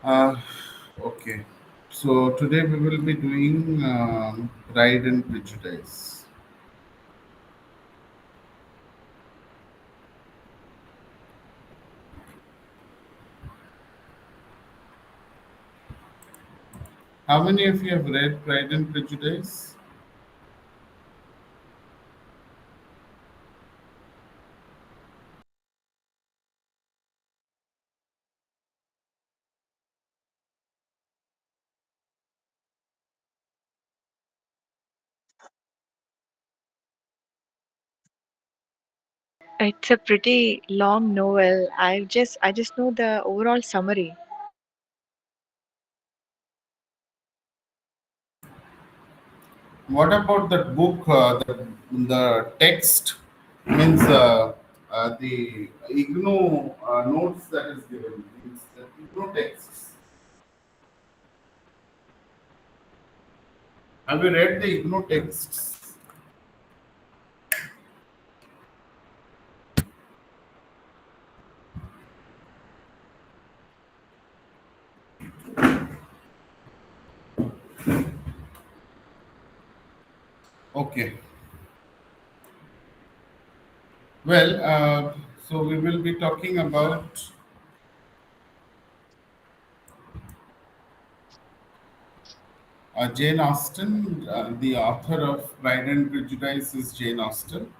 Uh, okay. So today we will be doing Pride and Prejudice. How many of you have read Pride and Prejudice? It's a pretty long novel. I just know the overall summary. What about that book? The text means the IGNO notes that is given. Means the IGNO texts. Have you read the IGNO texts? Okay. Well, so we will be talking about Jane Austen. The author of Pride and Prejudice is Jane Austen.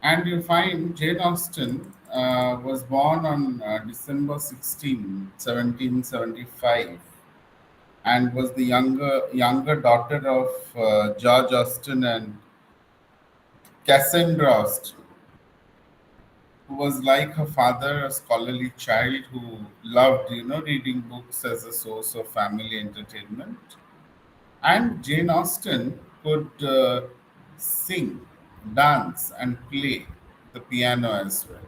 And you find Jane Austen was born on December 16, 1775, and was the younger daughter of George Austen and Cassandra Austen, who was like her father, a scholarly child who loved, reading books as a source of family entertainment. And Jane Austen could sing, dance, and play the piano as well.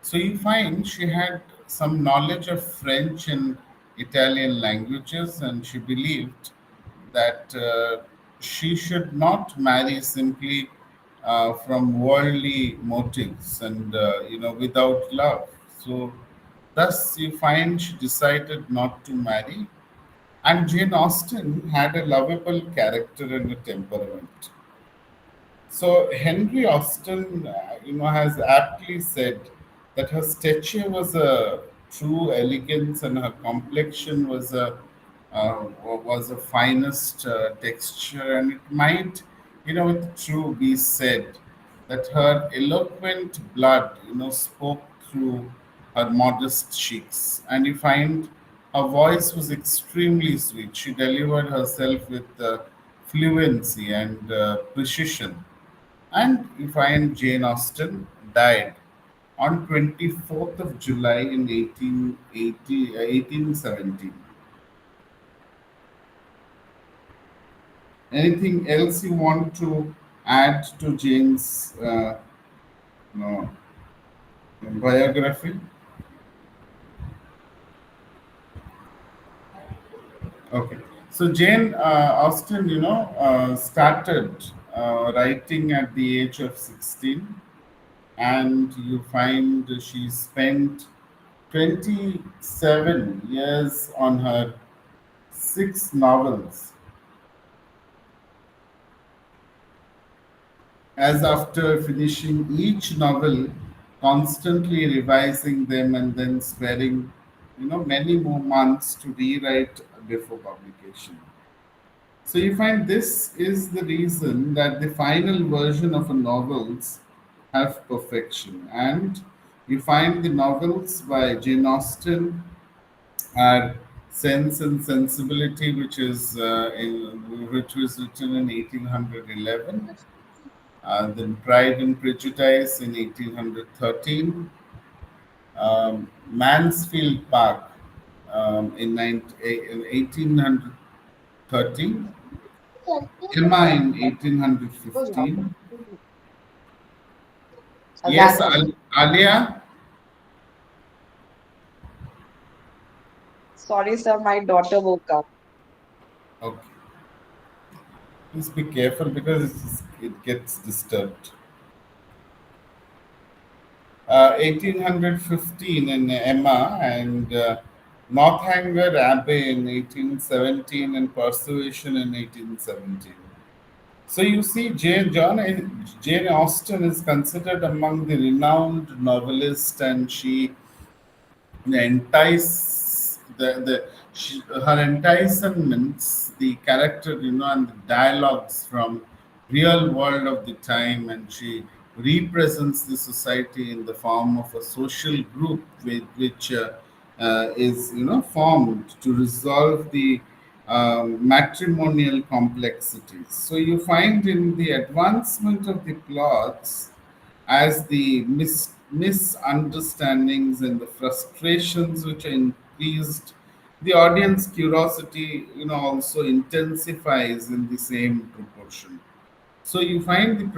So you find she had some knowledge of French and Italian languages, and she believed that she should not marry simply from worldly motives and without love. So thus you find she decided not to marry, and Jane Austen had a lovable character and a temperament. So Henry Austen, has aptly said that her stature was a true elegance, and her complexion was a finest texture, and it might, with true be said that her eloquent blood, spoke through her modest cheeks, and you find her voice was extremely sweet. She delivered herself with fluency and precision, and you find Jane Austen died on 24th of July in 1817. Anything else you want to add to Jane's no, biography? Okay. So Jane Austen, started writing at the age of 16, and you find she spent 27 years on her six novels, as after finishing each novel, constantly revising them and then sparing, many more months to rewrite before publication. So you find this is the reason that the final version of a novels have perfection, and you find the novels by Jane Austen are Sense and Sensibility, which was written in 1811, then Pride and Prejudice in 1813, Mansfield Park in 1813, Emma in 1815. Yes, Alia? Sorry, sir, my daughter woke up. Okay. Please be careful because it gets disturbed. 1815 in Emma, and Northanger Abbey in 1817, and Persuasion in 1817. So you see, Jane Austen is considered among the renowned novelists, and she her enticements, the character, and the dialogues from real world of the time, and she represents the society in the form of a social group which is formed to resolve the matrimonial complexities. So you find in the advancement of the plots as the misunderstandings and the frustrations which are increased, the audience curiosity also intensifies in the same proportion. So you find the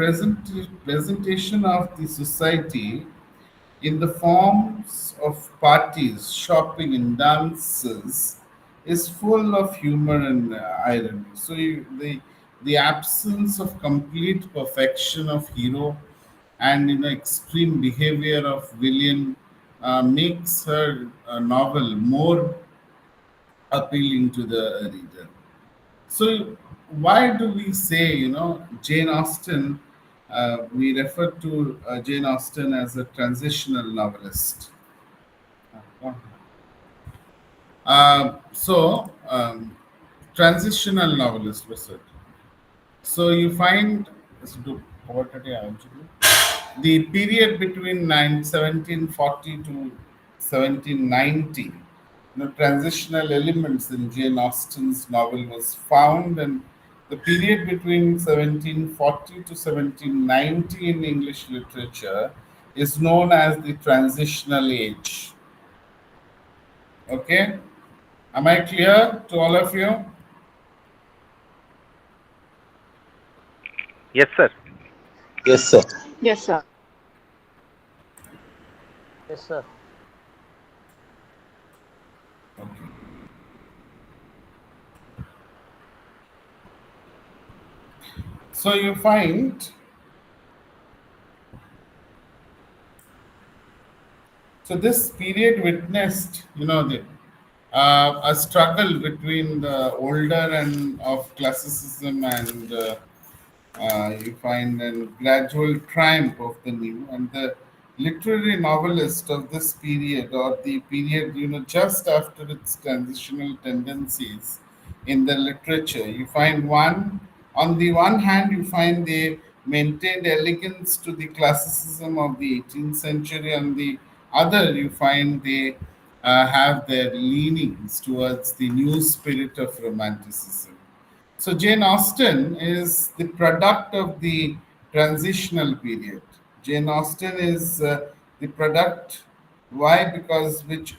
presentation of the society in the forms of parties, shopping, and dances is full of humor and irony. So the absence of complete perfection of hero and extreme behavior of villain makes her novel more appealing to the reader. So, why do we say, Jane Austen? We refer to Jane Austen as a transitional novelist. Transitional novelist, was it? So you find the period between 1740 to 1790, transitional elements in Jane Austen's novel was found, and the period between 1740 to 1790 in English literature is known as the transitional age. Okay, am I clear to all of you? Yes, sir. Yes, sir. Yes, sir. Yes, sir. Okay. So you find, so this period witnessed, a struggle between the older and of classicism, and you find a gradual triumph of the new, and the literary novelist of this period, or the period just after its transitional tendencies in the literature, you find one, on the one hand you find they maintained elegance to the classicism of the 18th century, on the other you find they have their leanings towards the new spirit of romanticism. So Jane Austen is the product of the transitional period. Jane Austen is the product. Why? Because which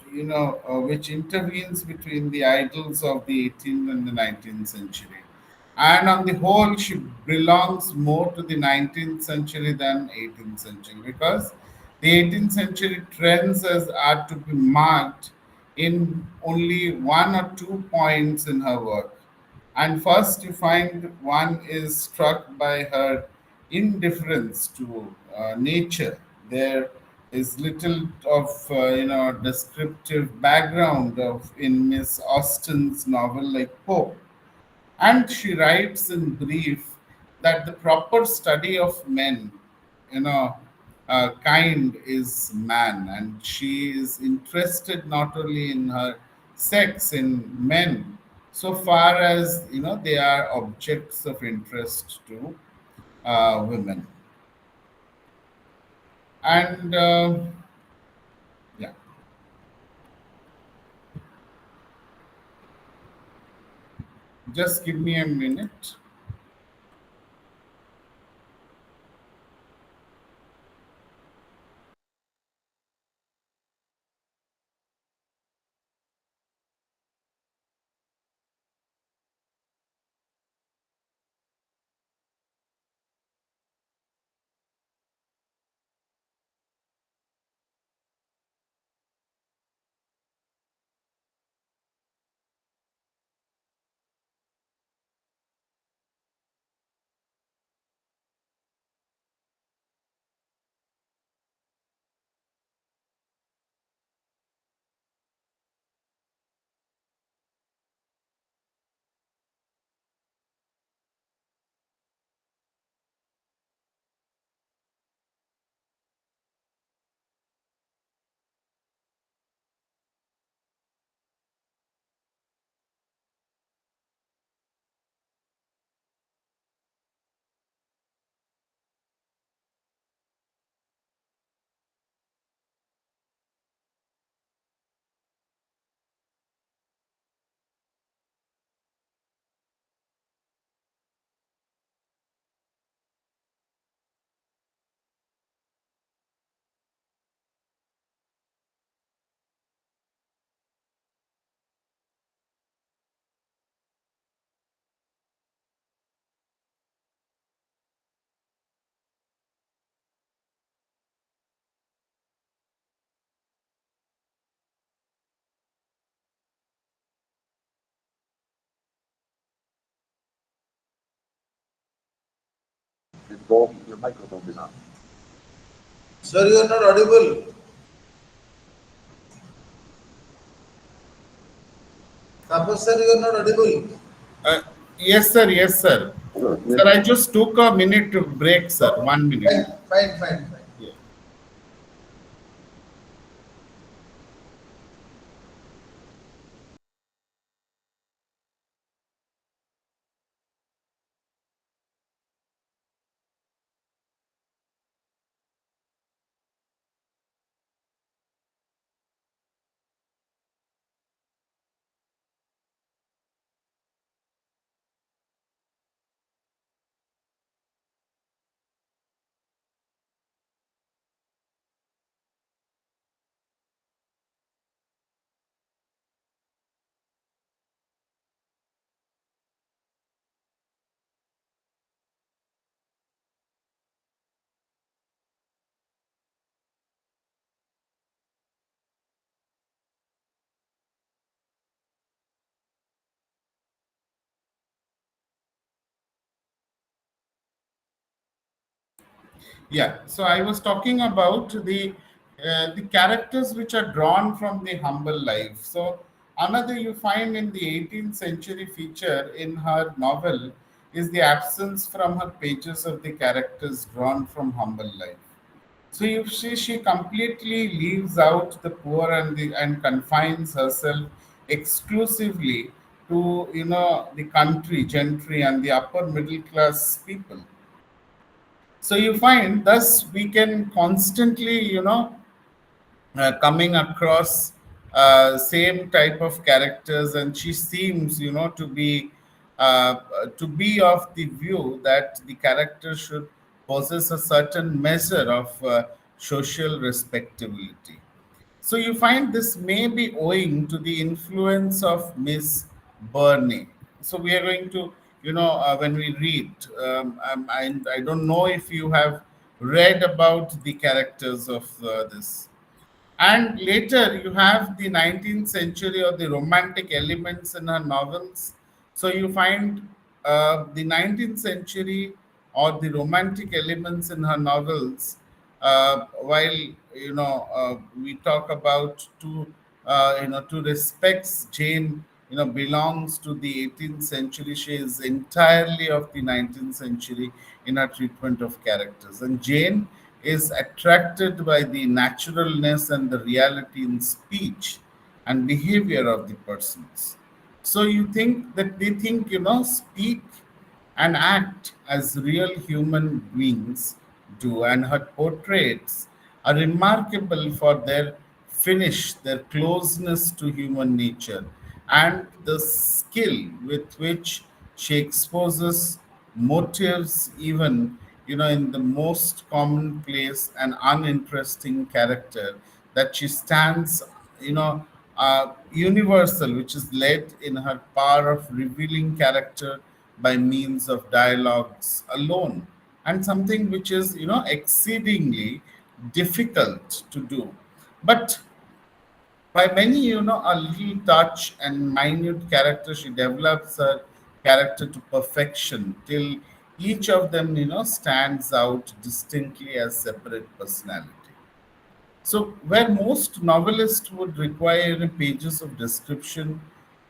intervenes between the idols of the 18th and the 19th century, and on the whole, she belongs more to the 19th century than 18th century, because the 18th century trends are to be marked in only one or two points in her work. And first, you find one is struck by her indifference to nature. There is little of descriptive background of in Miss Austen's novel like Pope, and she writes in brief that the proper study of men, kind is man, and she is interested not only in her sex, in men, so far as they are objects of interest to women. And yeah, just give me a minute. Sir, you are not audible. Tapas sir, you are not audible. Uh, yes, sir. Yes, sir. Sir, I just took a minute to break, sir. Okay, 1 minute. fine, fine, fine, fine. Yeah. Yeah, so I was talking about the characters which are drawn from the humble life. So another you find in the 18th century feature in her novel is the absence from her pages of the characters drawn from humble life. So you see, she completely leaves out the poor and confines herself exclusively to the country gentry and the upper middle class people. So you find thus we can constantly coming across same type of characters, and she seems to be of the view that the character should possess a certain measure of social respectability. So you find this may be owing to the influence of Miss Burney. So we are going to, when we read, I don't know if you have read about the characters of this. And later, you have the 19th century or the romantic elements in her novels. So you find the 19th century or the romantic elements in her novels. While we talk about to respects Jane, belongs to the 18th century. She is entirely of the 19th century in her treatment of characters, and Jane is attracted by the naturalness and the reality in speech and behavior of the persons. So you think that they think, speak and act as real human beings do, and her portraits are remarkable for their finish, their closeness to human nature, and the skill with which she exposes motives, even in the most commonplace and uninteresting character, that she stands, universal, which is led in her power of revealing character by means of dialogues alone, and something which is exceedingly difficult to do. But by many, a little touch and minute character, she develops her character to perfection till each of them, stands out distinctly as separate personality. So, where most novelists would require pages of description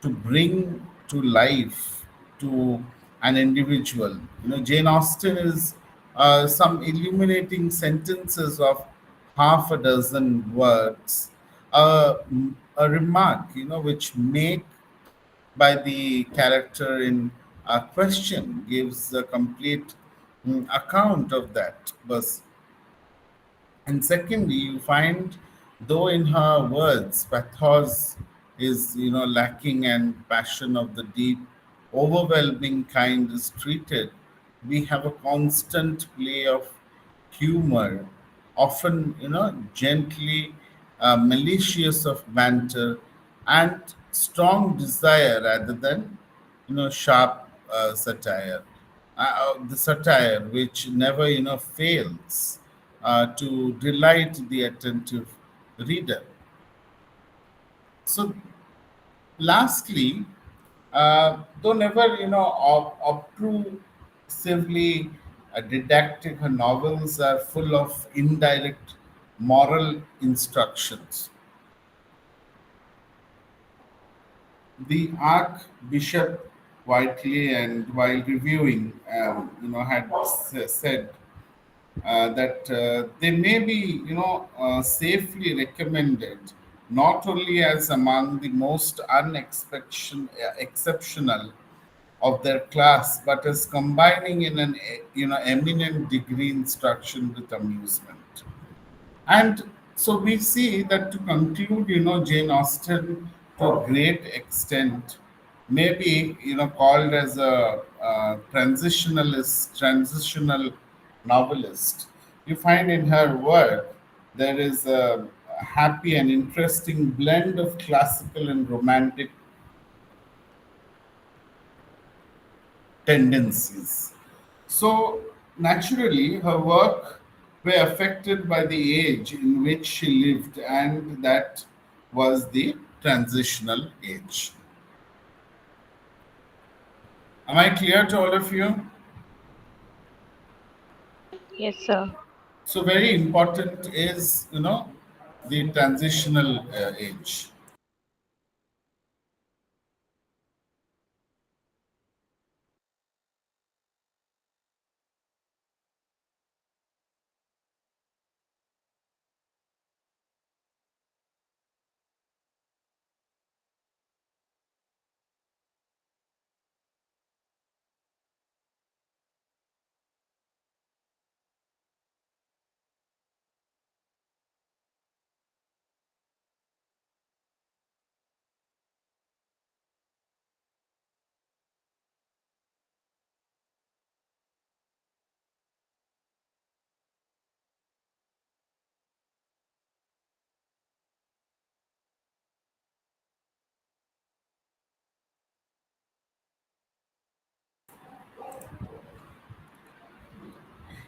to bring to life to an individual, Jane Austen is some illuminating sentences of half a dozen words, a remark, which make by the character in question gives a complete account of that. But and secondly, you find, though in her words, pathos is lacking and passion of the deep, overwhelming kind is treated. We have a constant play of humor, often gently malicious of banter, and strong desire rather than sharp satire. The satire which never fails to delight the attentive reader. So lastly, though never obtrusively didactic. Her novels are full of indirect moral instructions. The Archbishop Whiteley, and while reviewing, had said that they may be, safely recommended not only as among the most exceptional of their class, but as combining in an eminent degree instruction with amusement. And so we see that to conclude, Jane Austen to a great extent may be, called as a, transitional novelist. You find in her work there is a happy and interesting blend of classical and romantic tendencies. So, naturally, her work were affected by the age in which she lived, and that was the transitional age. Am I clear to all of you? Yes, sir. So, very important is, the transitional age.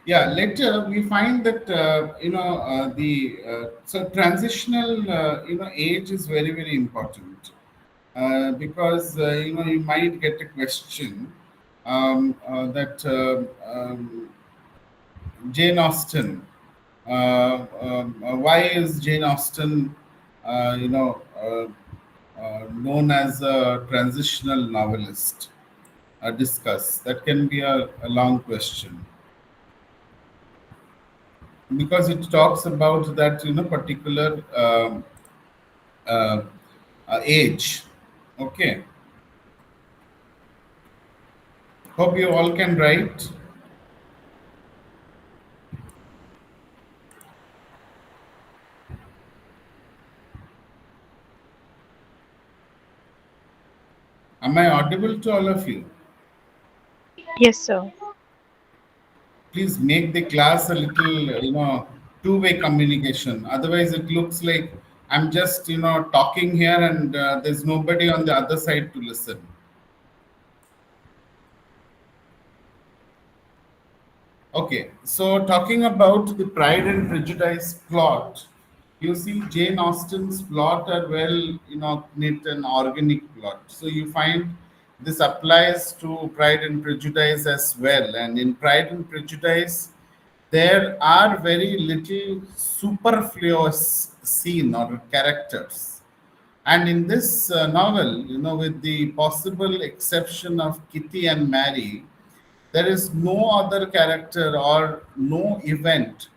Yeah, later we find that the so transitional age is very very important, because you might get a question that Jane Austen. Why is Jane Austen, known as a transitional novelist? Discuss. That can be a long question because it talks about that particular uh, age. Okay. Hope you all can write. Am I audible to all of you? Yes, sir. Please make the class a little two-way communication. Otherwise it looks like I'm just talking here, and there's nobody on the other side to listen. Okay, so talking about the Pride and Prejudice plot, you see Jane Austen's plot are well, knit and organic plot. So you find this applies to Pride and Prejudice as well. And in Pride and Prejudice, there are very little superfluous scene or characters. And in this novel, with the possible exception of Kitty and Mary, there is no other character or no event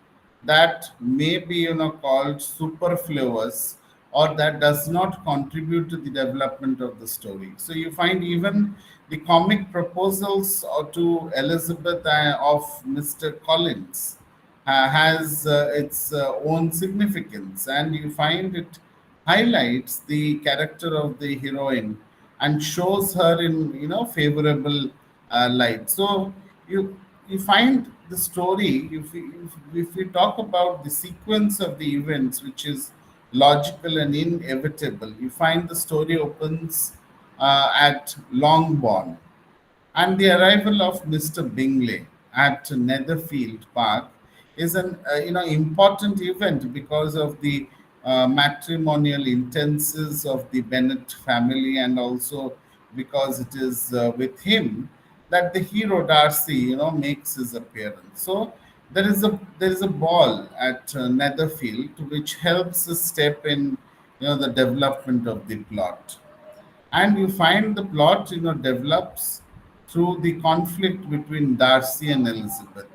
that may be called superfluous or that does not contribute to the development of the story. So you find even the comic proposals to Elizabeth of Mr. Collins has its own significance, and you find it highlights the character of the heroine and shows her in favorable light. So you you find the story, if we talk about the sequence of the events, which is logical and inevitable, you find the story opens at Longbourn, and the arrival of Mr. Bingley at Netherfield Park is an important event because of the matrimonial intentions of the Bennet family, and also because it is with him that the hero Darcy, makes his appearance. So there is a ball at Netherfield which helps us step in, the development of the plot, and you find the plot, develops through the conflict between Darcy and Elizabeth,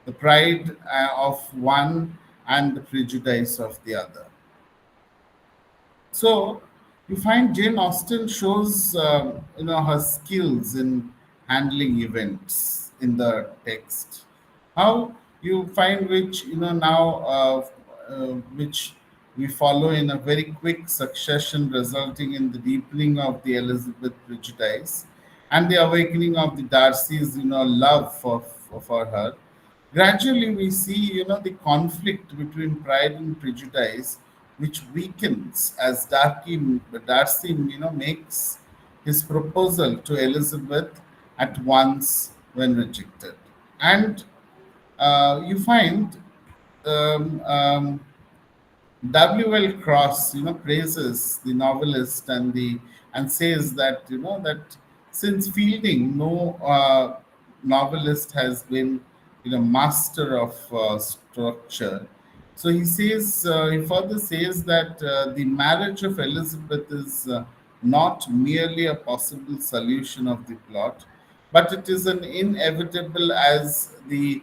the pride of one and the prejudice of the other. So you find Jane Austen shows her skills in handling events in the text. How you find which now which we follow in a very quick succession, resulting in the deepening of the Elizabeth prejudice and the awakening of the Darcy's love for her. Gradually, we see, the conflict between pride and prejudice, which weakens as Darcy, makes his proposal to Elizabeth at once when rejected. And you find um, um, W.L. Cross, praises the novelist and says that that since Fielding, no novelist has been master of structure. So he further says that the marriage of Elizabeth is not merely a possible solution of the plot, but it is an inevitable as the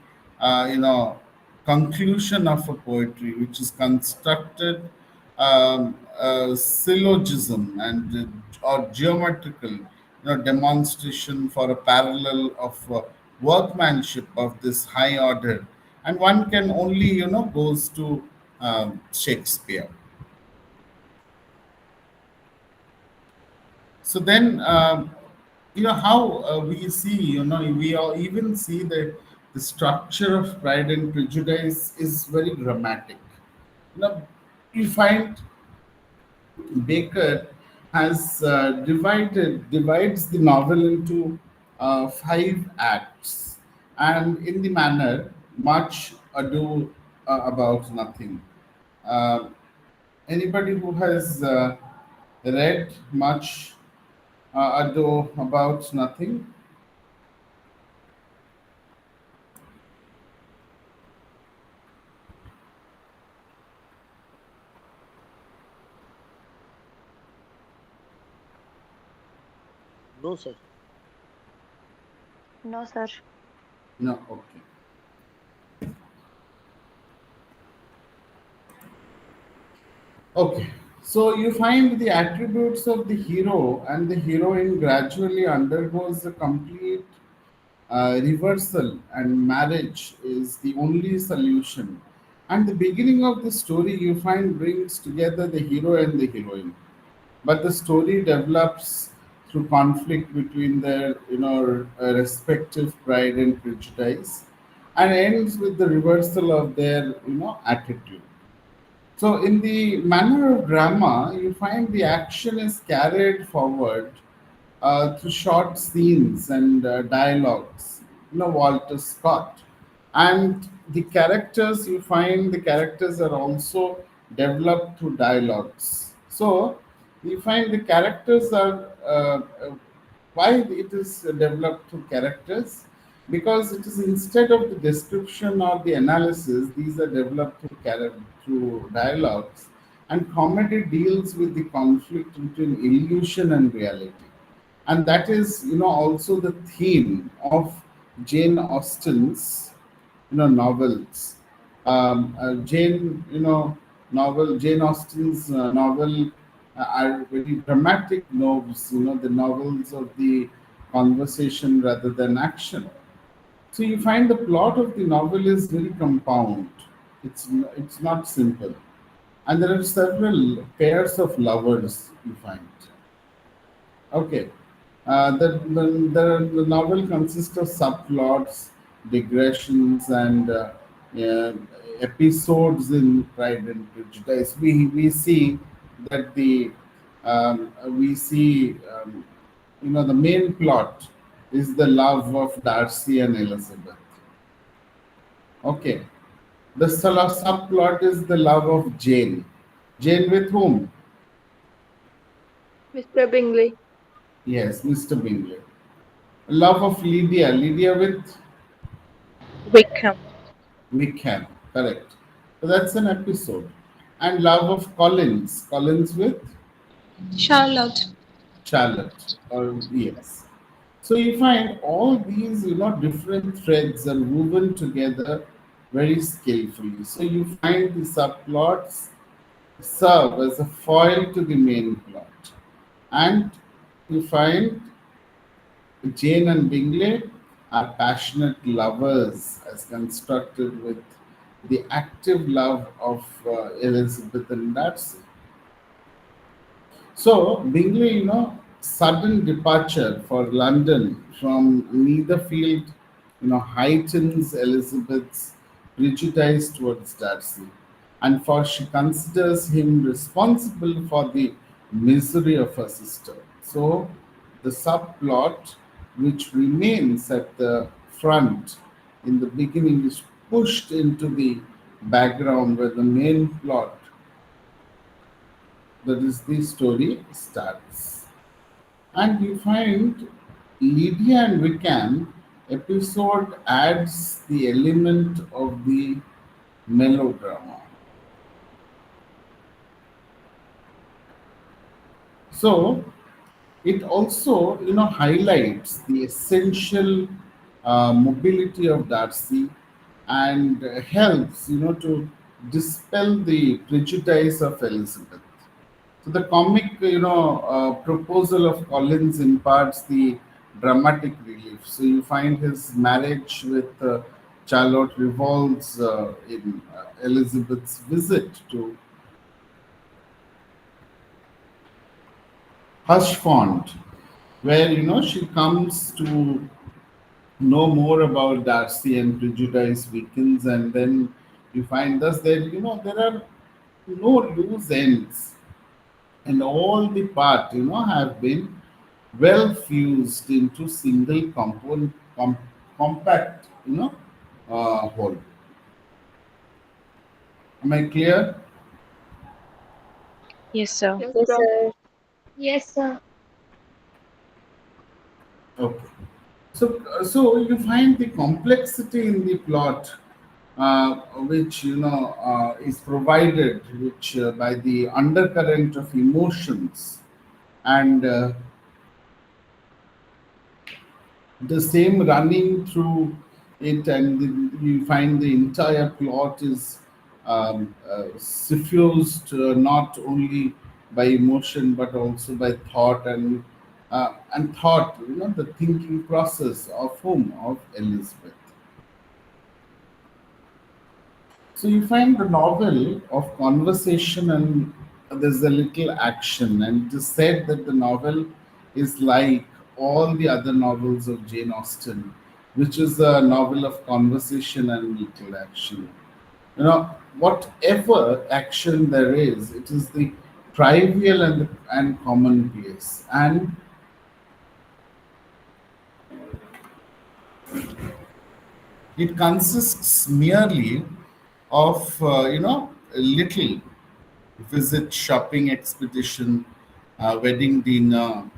conclusion of a poetry which is constructed syllogism and or geometrical demonstration for a parallel of workmanship of this high order, and one can only goes to Shakespeare. So then, how we see, we all even see that the structure of Pride and Prejudice is very dramatic. You know, you find Baker has divides the novel into five acts, and in the manner much ado about nothing. Uh, Anybody who has read much ado about nothing? No, sir. No, sir. No, okay. Okay, so you find the attributes of the hero and the heroine gradually undergoes a complete reversal, and marriage is the only solution. And the beginning of the story you find brings together the hero and the heroine, but the story develops through conflict between their respective pride and prejudice, and ends with the reversal of their attitude. So, in the manner of drama, you find the action is carried forward through short scenes and dialogues. Walter Scott. And the characters, you find the characters are also developed through dialogues. So, you find the characters are why it is developed through characters, because it is instead of the description or the analysis, these are developed through dialogues, and comedy deals with the conflict between illusion and reality, and that is also the theme of Jane Austen's novels. Jane Austen's novel are very dramatic novels, the novels of the conversation rather than action. So you find the plot of the novel is very compound. It's not simple, and there are several pairs of lovers you find. Okay. The novel consists of subplots, digressions, and uh, episodes in Pride and Prejudice. We see that we see the main plot is the love of Darcy and Elizabeth. Okay. The subplot is the love of Jane. Jane with whom? Mr. Bingley. Yes, Mr. Bingley. Love of Lydia, Lydia with Wickham. Wickham, correct. So that's an episode. And love of Collins, Collins with Charlotte. Charlotte, or yes. So you find all these, different threads are woven together very skillfully. So you find the subplots serve as a foil to the main plot. And you find Jane and Bingley are passionate lovers as constructed with the active love of Elizabeth and Darcy. So, Bingley, sudden departure for London from Netherfield, heightens Elizabeth's prejudice towards Darcy, and for she considers him responsible for the misery of her sister. So, the subplot, which remains at the front in the beginning, is pushed into the background where the main plot, that is the story, starts. And you find Lydia and Wickham episode adds the element of the melodrama. So it also, highlights the essential mobility of Darcy, and helps, to dispel the prejudice of Elizabeth. So the comic, proposal of Collins imparts the dramatic relief. So you find his marriage with Charlotte revolves in Elizabeth's visit to Hushfond, where she comes to know more about Darcy and prejudice weakens, and then you find thus there are no loose ends, and all the part have been well fused into single compact whole. Am I clear? Yes, sir. Yes, sir. Yes, sir. Okay. So you find the complexity in the plot, which is provided, which by the undercurrent of emotions, and the same running through it, and you find the entire plot is suffused not only by emotion but also by thought, and thought, the thinking process of whom, of Elizabeth. So you find the novel of conversation, and there's a little action, and it is said that the novel is like all the other novels of Jane Austen, which is a novel of conversation and little action. Whatever action there is, it is the trivial and commonplace, and it consists merely of little visit, shopping expedition, wedding dinner,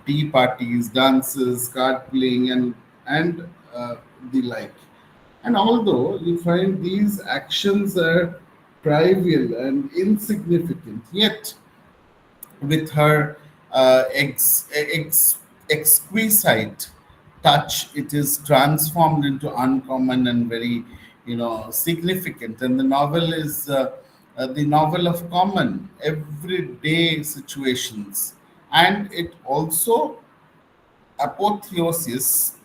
tea parties, dances, card playing, and the like. And although you find these actions are trivial and insignificant, yet with her exquisite touch, it is transformed into uncommon and very, significant. And the novel is the novel of common everyday situations, and it also apotheosis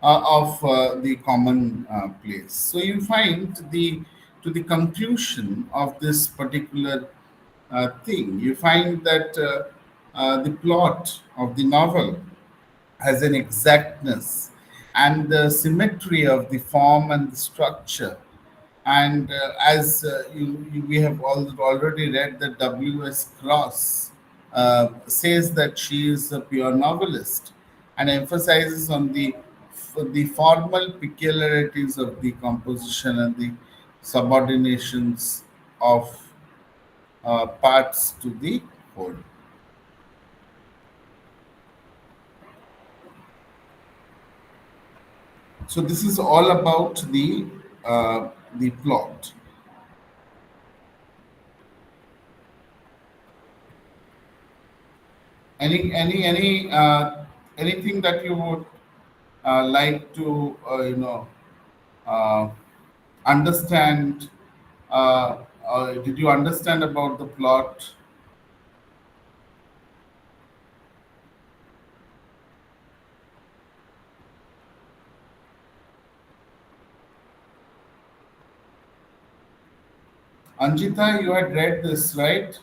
of the common place. So you find the to the conclusion of this particular thing, you find that the plot of the novel has an exactness and the symmetry of the form and the structure. And as we have already read that W.S. Cross says that she is a pure novelist and emphasizes on the formal peculiarities of the composition and the subordinations of parts to the whole. So this is all about the plot. Any anything that you would like to uh, understand? Did you understand about the plot? Anjita, you had read this, right?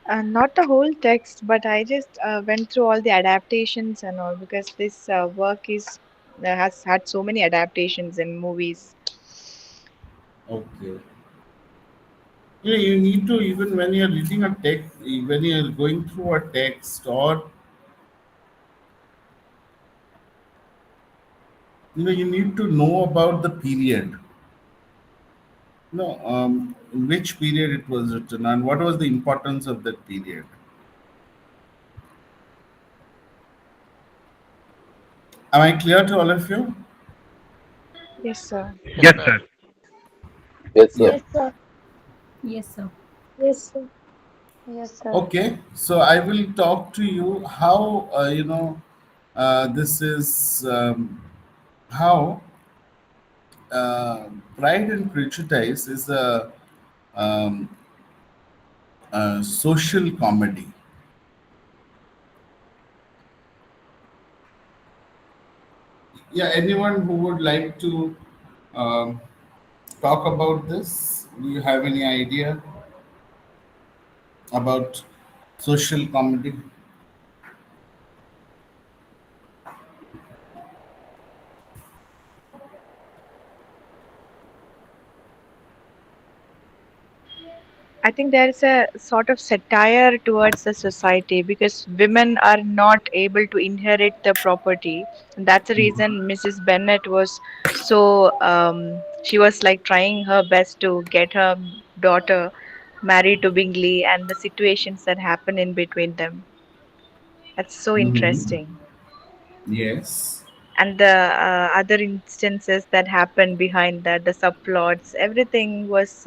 Not the whole text, but I just went through all the adaptations and all because this work is has had so many adaptations in movies. Okay. You need to, even when you're reading a text, when you're going through a text, or you need to know about the period. No, in which period it was written and what was the importance of that period. Am I clear to all of you? Yes, sir. Yes, sir. Yes, sir. Yeah. Yes, sir. Yes, sir. Yes, sir. Yes, sir. Okay. So I will talk to you how this is how Pride and Prejudice is um, a social comedy. Yeah. Anyone who would like to um, talk about this? Do you have any idea about social comedy? I think there is a sort of satire towards the society because women are not able to inherit the property. And that's the reason Mrs. Bennet was so, she was like trying her best to get her daughter married to Bingley and the situations that happen in between them. That's so Mm-hmm. interesting. Yes. And the other instances that happened behind that, the subplots, everything was.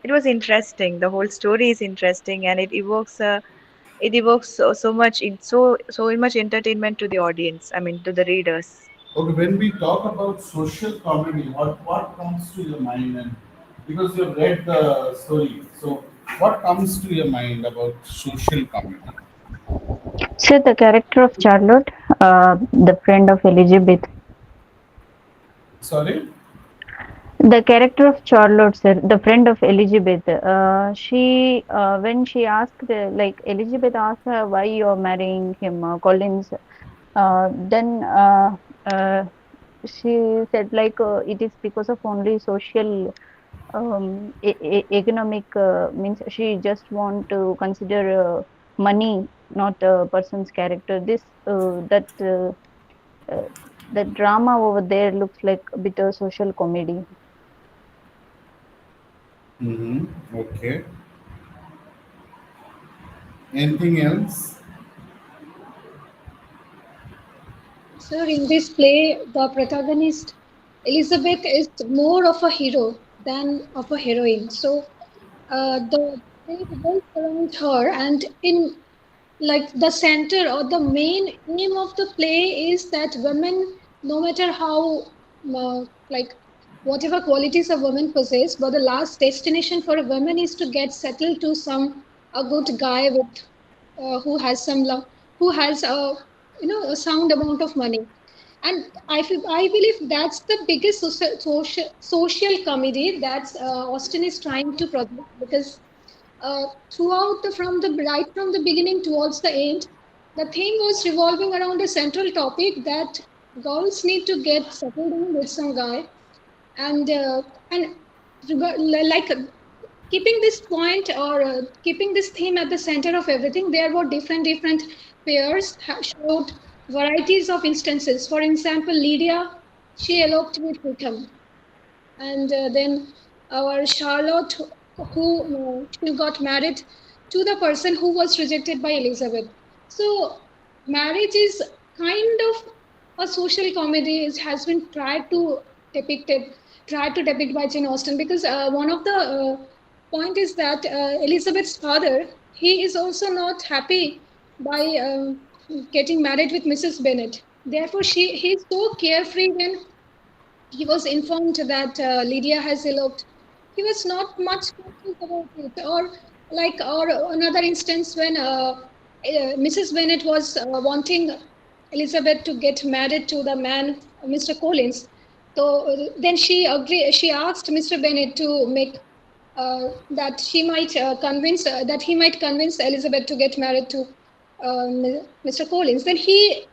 It was interesting. The whole story is interesting, and it evokes so much in so much entertainment to the audience. I mean, to the readers. Okay, when we talk about social comedy, what comes to your mind? And because you've read the story, so what comes to your mind about social comedy? So the character of Charlotte, the friend of Elizabeth, Sorry? the character of Charlotte, sir, the friend of Elizabeth, she when she asked, like Elizabeth asked her why you're marrying him, Collins. Then she said like it is because of only social economic means she just want to consider money, not a person's character. This uh, the drama over there looks like a bit of social comedy. Mm-hmm. Okay. Anything else? Sir, in this play, the protagonist Elizabeth is more of a hero than of a heroine. So the play revolves around her, and in like the center or the main aim of the play is that women, no matter how like whatever qualities a woman possess, but the last destination for a woman is to get settled to some a good guy with who has some love, who has a a sound amount of money. And I believe that's the biggest social comedy that Austin is trying to project, because uh, throughout from the right from the beginning towards the end, the thing was revolving around a central topic that girls need to get settled in with some guy, and like keeping this point or keeping this theme at the center of everything, there were different pairs showed varieties of instances. For example, Lydia, she eloped with Wickham, and then our Charlotte, who she got married to the person who was rejected by Elizabeth. So marriage is kind of a social comedy has been depicted tried to depict by Jane Austen, because one of the point is that Elizabeth's father, he is also not happy by getting married with Mrs. Bennet. Therefore, he's so carefree when he was informed that Lydia has eloped. He was not much confused about it. Or another instance when Mrs. Bennet was wanting Elizabeth to get married to the man, Mr. Collins. So then she asked Mr. Bennet to make that he might convince Elizabeth to get married to Mr. Collins. Then he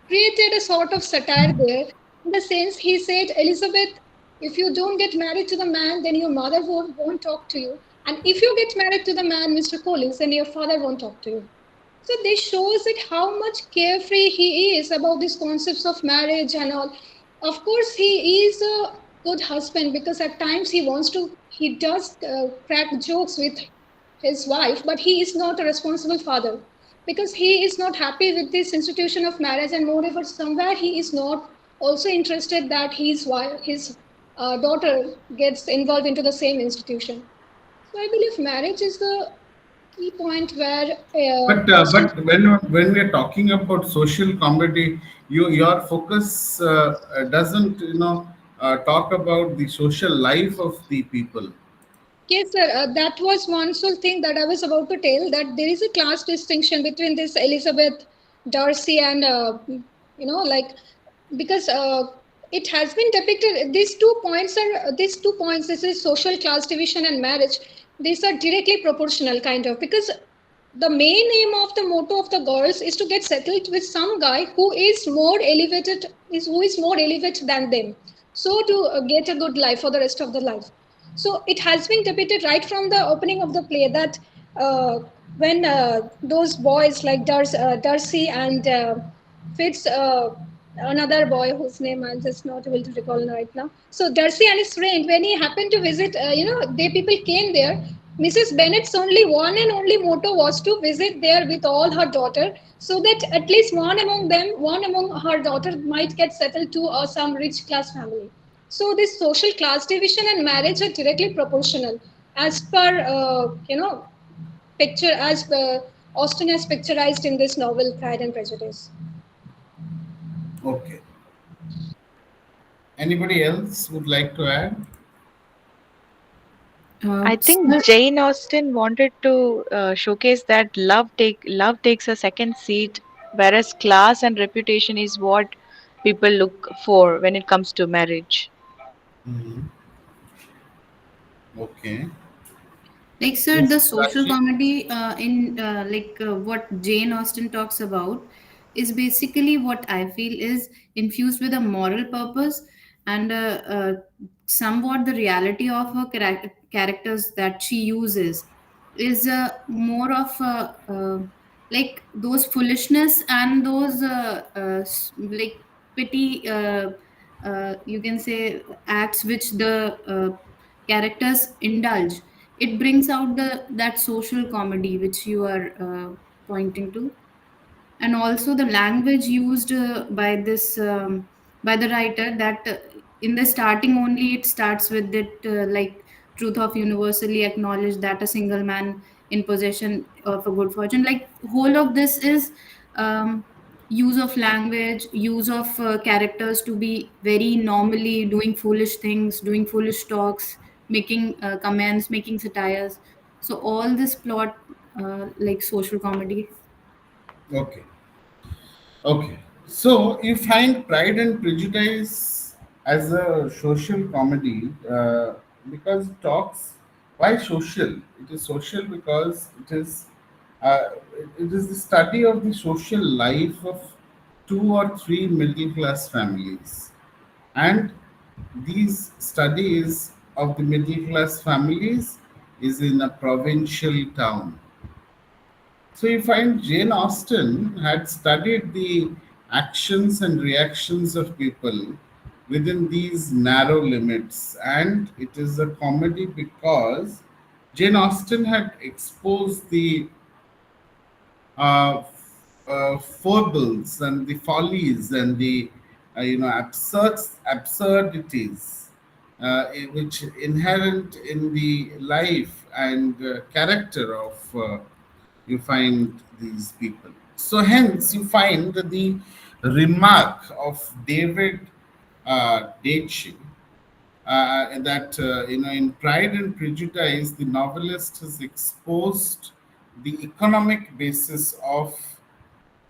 created a sort of satire there. In the sense, he said, Elizabeth, if you don't get married to the man, then your mother won't talk to you. And if you get married to the man, Mr. Collins, then your father won't talk to you. So this shows that how much carefree he is about these concepts of marriage and all. Of course, he is a good husband, because at times he does crack jokes with his wife, but he is not a responsible father, because he is not happy with this institution of marriage, and moreover, somewhere he is not also interested that his daughter gets involved into the same institution. So I believe marriage is the key point where Austen. But when we're talking about social comedy, your focus doesn't talk about the social life of the people. Yes, sir. That was one sole thing that I was about to tell, that there is a class distinction between this Elizabeth Darcy and like, because it has been depicted. These 2 points. This is social class division and marriage. These are directly proportional, kind of, because the main aim of the motto of the girls is to get settled with some guy who is more elevated than them, so to get a good life for the rest of the life. So it has been depicted right from the opening of the play that when those boys like Darcy and Fitz, another boy whose name I'm just not able to recall right now. So Darcy and his friend, when he happened to visit, they people came there. Mrs. Bennet's only motto was to visit there with all her daughter, so that at least one among her daughter might get settled to some rich class family. So this social class division and marriage are directly proportional, as per picture as Austen has picturized in this novel Pride and Prejudice. Okay. Anybody else would like to add? I think Sir, Jane Austen wanted to showcase that love takes a second seat, whereas class and reputation is what people look for when it comes to marriage. Mhm. Okay. like, sir, Yes, the social Rashi. comedy in what Jane Austen talks about is basically what I feel is infused with a moral purpose and somewhat the reality of her characters that she uses is more of like those foolishness and those like petty you can say acts which the characters indulge. It brings out the that social comedy which you are pointing to, and also the language used by this by the writer that in the starting only it starts with it like truth of universally acknowledged that a single man in possession of a good fortune, like whole of this is um, use of language, use of characters to be very normally doing foolish things, doing foolish talks, making comments, making satires. So all this plot like social comedy. Okay. Okay. So you find Pride and Prejudice as a social comedy because it talks. Why social? It is social because uh, it is the study of the social life of two or three middle class families, and these studies of the middle class families is in a provincial town. So you find Jane Austen had studied the actions and reactions of people within these narrow limits, and it is a comedy because Jane Austen had exposed the foibles and the follies and the absurdities which inherent in the life and character of you find these people. So hence you find the remark of David Deitch that in Pride and Prejudice, the novelist has exposed the economic basis of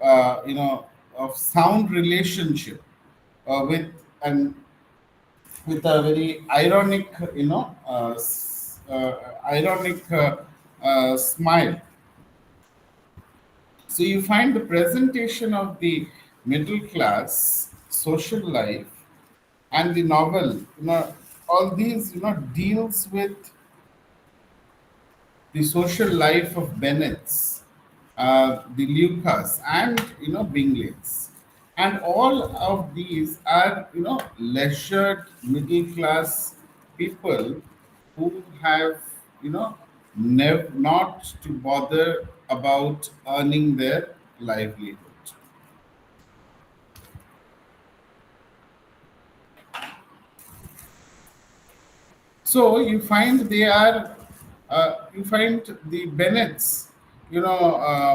of sound relationship with an with a very ironic ironic smile. So you find the presentation of the middle class social life and the novel, all these deals with the social life of Bennets, the Lucas, and Bingleys, and all of these are leisured middle class people who have not to bother about earning their livelihood. So you find the Bennets,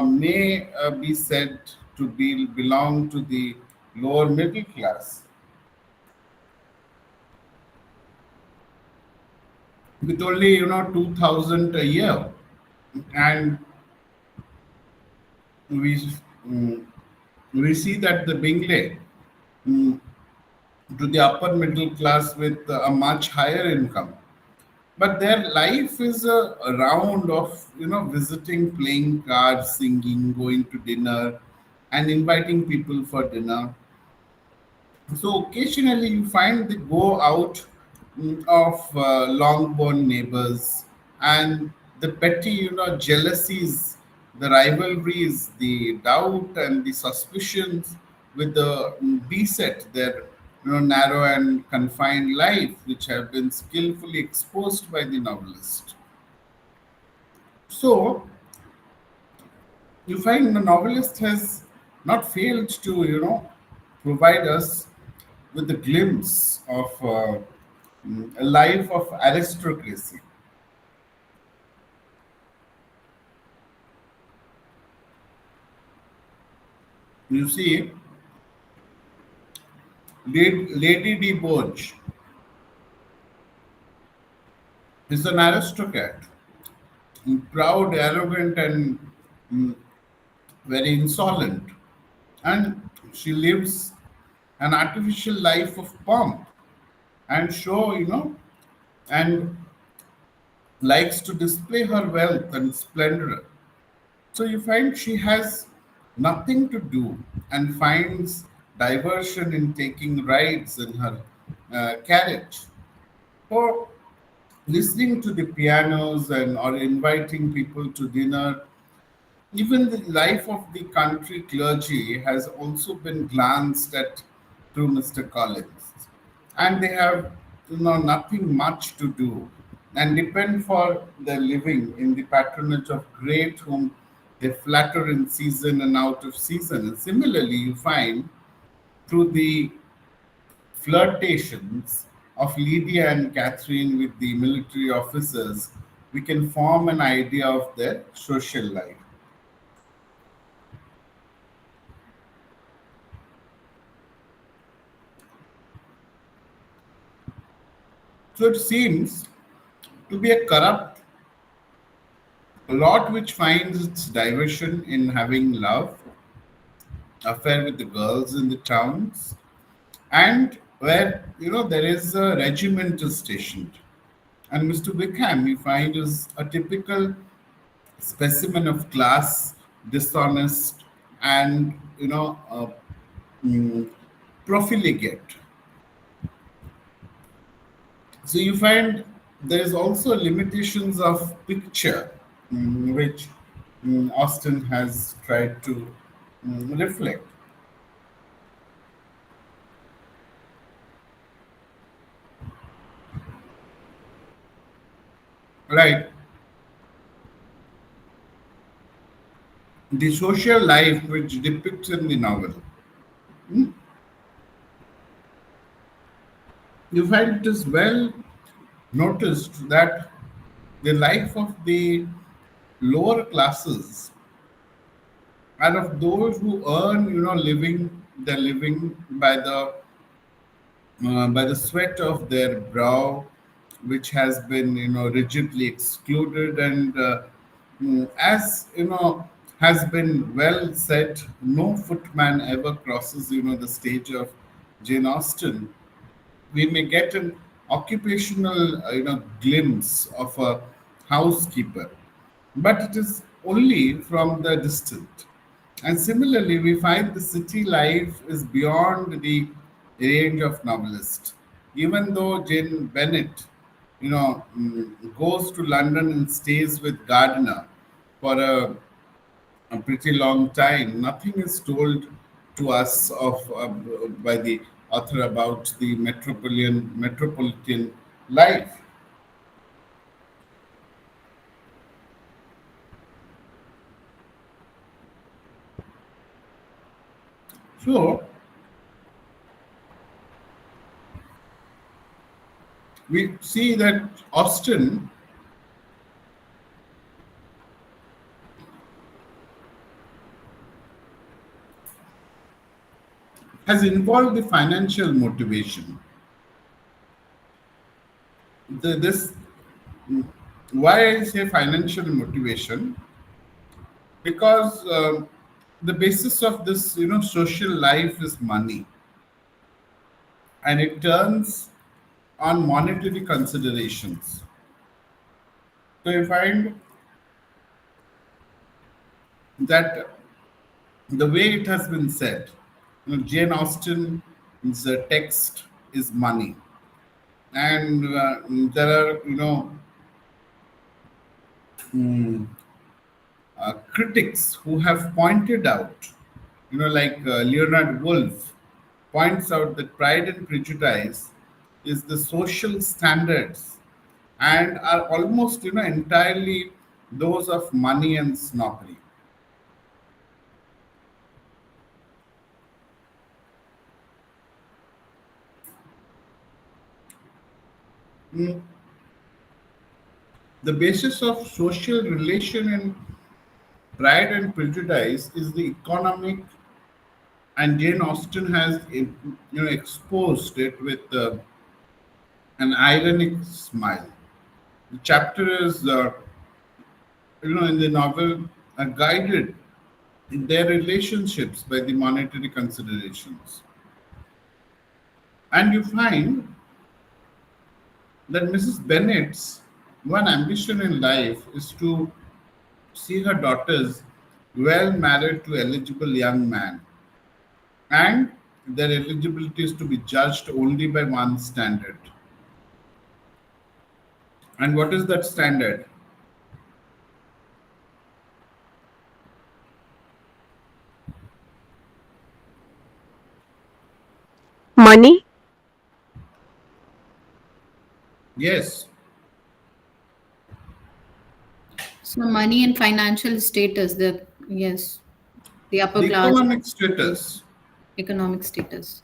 may be said to belong to the lower middle class with only 2,000 a year, and we mm, we see that the Bingley mm, to the upper middle class with a much higher income, but their life is a round of visiting, playing cards, singing, going to dinner, and inviting people for dinner. So occasionally you find they go out of long-born neighbors, and the petty jealousies, the rivalries, the doubt and the suspicions with the beset their narrow and confined life, which have been skillfully exposed by the novelist. So you find the novelist has not failed to provide us with a glimpse of a life of aristocracy. You see, Lady de Bourge is an aristocrat, proud, arrogant, and mm, very insolent, and she lives an artificial life of pomp and show, and likes to display her wealth and splendor. So you find she has nothing to do and finds diversion in taking rides in her carriage, or listening to the pianos and or inviting people to dinner. Even the life of the country clergy has also been glanced at through Mr. Collins, and they have nothing much to do and depend for their living in the patronage of great whom they flatter in season and out of season. And similarly, you find through the flirtations of Lydia and Catherine with the military officers, we can form an idea of their social life. So it seems to be a corrupt lot which finds its diversion in having love affair with the girls in the towns, and where there is a regiment is stationed. And Mr. Wickham, we find, is a typical specimen of class, dishonest, and mm, profligate. So you find there is also limitations of picture, which Austin has tried to reflect. Right, the social life which depicts in the novel You find it is well noticed that the life of the lower classes and of those who earn, living, their living by the sweat of their brow, which has been, rigidly excluded, and as has been well said, no footman ever crosses, the stage of Jane Austen. We may get an occupational glimpse of a housekeeper, but it is only from the distant. And similarly, we find the city life is beyond the range of novelists. Even though Jane Bennet, goes to London and stays with Gardiner for a pretty long time, nothing is told to us of by the author about the metropolitan life. So we see that Austen has involved the financial motivation. This why I say financial motivation, because the basis of this social life is money, and it turns on monetary considerations. So you find that the way it has been said, Jane Austen's text is money, and there are mm, critics who have pointed out, like Leonard Woolf points out that Pride and Prejudice is the social standards and are almost entirely those of money and snobbery. Mm, The basis of social relation in Pride and Prejudice is the economic, and Jane Austen has exposed it with an ironic smile. The chapter is in the novel are guided in their relationships by the monetary considerations, and you find that Mrs. Bennet's one ambition in life is to see her daughters well married to eligible young man, and their eligibility is to be judged only by one standard. And what is that standard? Money? Yes, So money and financial status, the yes, the upper the class economic status. economic status.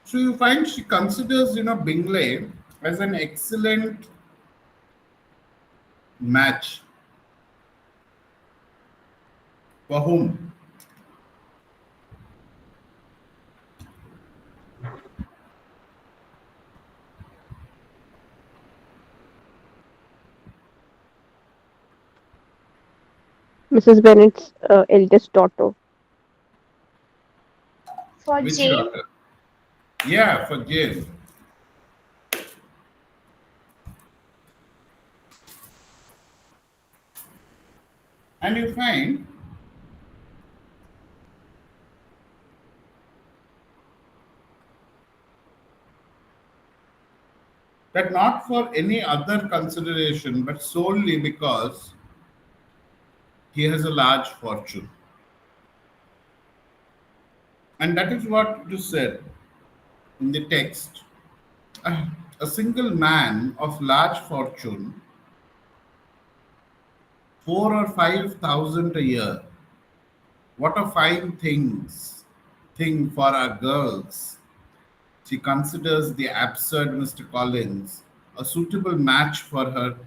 So you find she considers Bingley as an excellent match for whom? Mrs. Bennet's eldest daughter. For Which Jane, daughter? Yeah, for Jane. And you find that not for any other consideration, but solely because he has a large fortune. And that is what it is said in the text. A single man of large fortune, 4 or 5,000 a year. What a fine things thing for our girls. She considers the absurd Mr. Collins a suitable match for her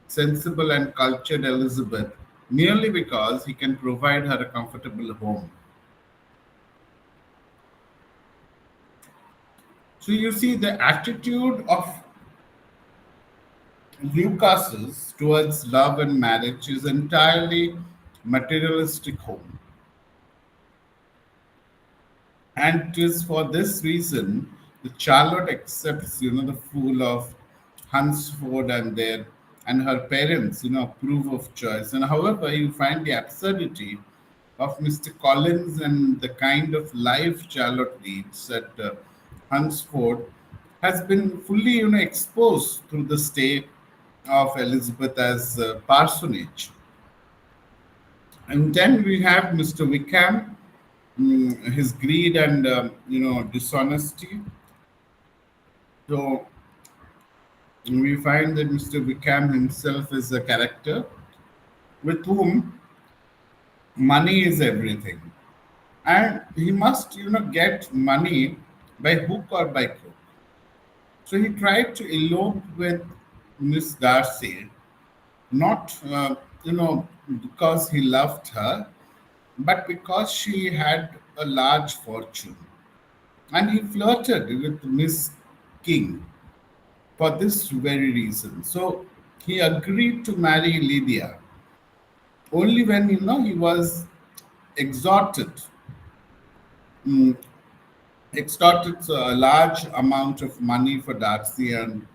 sensible and cultured Elizabeth merely because he can provide her a comfortable home. So you see, the attitude of Lucas's towards love and marriage is entirely materialistic home. And it is for this reason that Charlotte accepts, the fool of Hunsford and her parents, approve of choice. And however, you find the absurdity of Mr. Collins and the kind of life Charlotte leads at Hunsford has been fully, exposed through the stay of Elizabeth as parsonage. And then we have Mr. Wickham, his greed and dishonesty. So we find that Mr. Wickham himself is a character with whom money is everything, and he must get money by hook or by crook. So he tried to elope with Miss Darcy, not because he loved her, but because she had a large fortune. And he flirted with Miss King for this very reason. So he agreed to marry Lydia only when he was extorted, mm, extorted a large amount of money for Darcy. And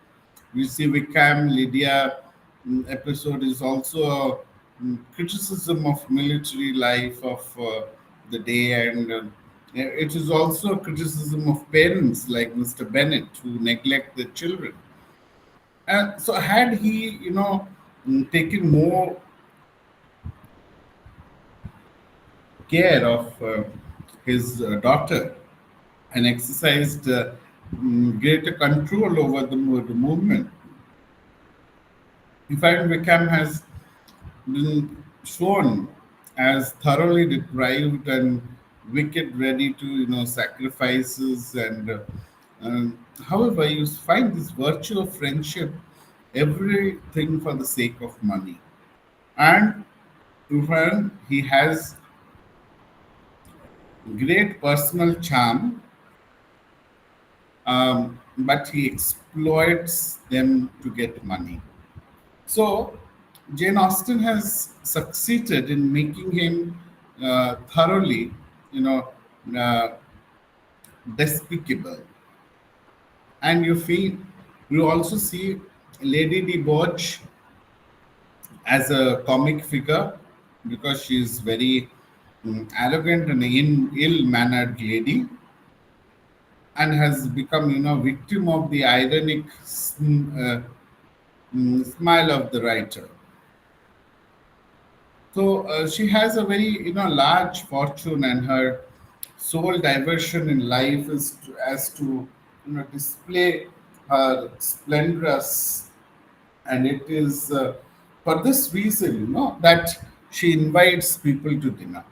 we see Wickham Lydia episode is also a criticism of military life of the day, and it is also a criticism of parents like Mr. Bennet who neglect their children. So had he, taken more care of his daughter and exercised greater control over the movement, we find Wickham has been shown as thoroughly deprived and wicked, ready to sacrifices and however you find this virtue of friendship, everything for the sake of money. And even he has great personal charm, but he exploits them to get money. So Jane Austen has succeeded in making him thoroughly, you know, uh, despicable. And you also see Lady Debauch as a comic figure because she is very arrogant and ill-mannered lady, and has become victim of the ironic smile of the writer. So she has a very large fortune, and her sole diversion in life is as to display her splendorous, and it is for this reason that she invites people to dinner.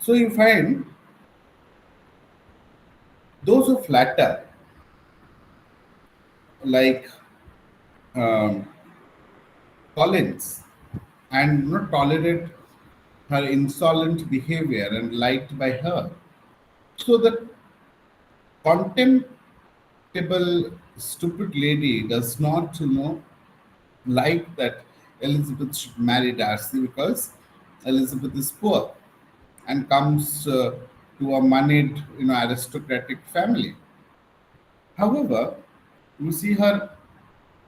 So you find those who flatter, like um, Collins, and not tolerate her insolent behavior and liked by her. So the contemptible, stupid lady does not, like that Elizabeth should marry Darcy because Elizabeth is poor and comes to a moneyed, aristocratic family. However, you see her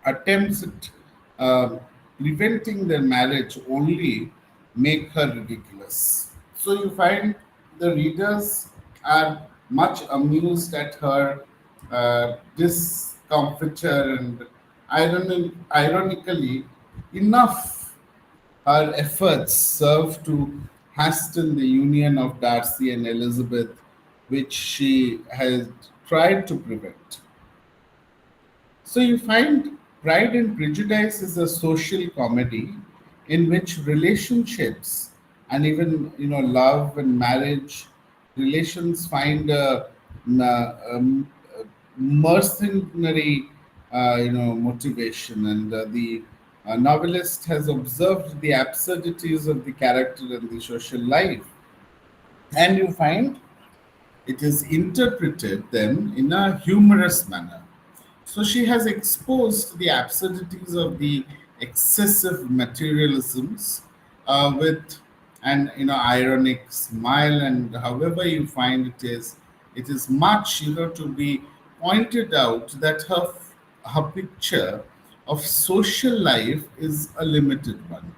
attempts at uh, preventing their marriage only make her ridiculous. So you find the readers are much amused at her discomfiture, and ironically enough, her efforts serve to hasten the union of Darcy and Elizabeth, which she has tried to prevent. So you find Pride and Prejudice is a social comedy in which relationships and even love and marriage relations find a mercenary motivation, and the novelist has observed the absurdities of the character and the social life, and you find it is interpreted then in a humorous manner. So she has exposed the absurdities of the excessive materialisms with an ironic smile, and however you find it is much to be pointed out that her picture of social life is a limited one,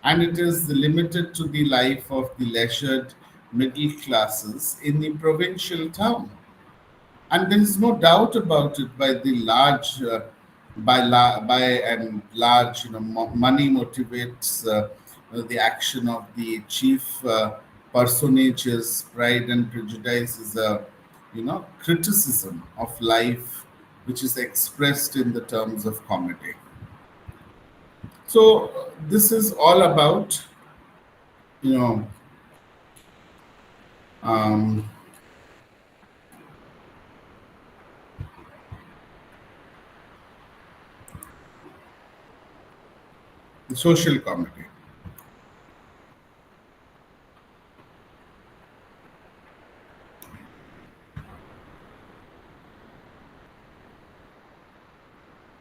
and it is limited to the life of the leisured middle classes in the provincial town. And there is no doubt about it, by the large by and large money motivates the action of the chief personages. Pride and Prejudice is a criticism of life which is expressed in the terms of comedy. So this is all about you know um, the social comedy.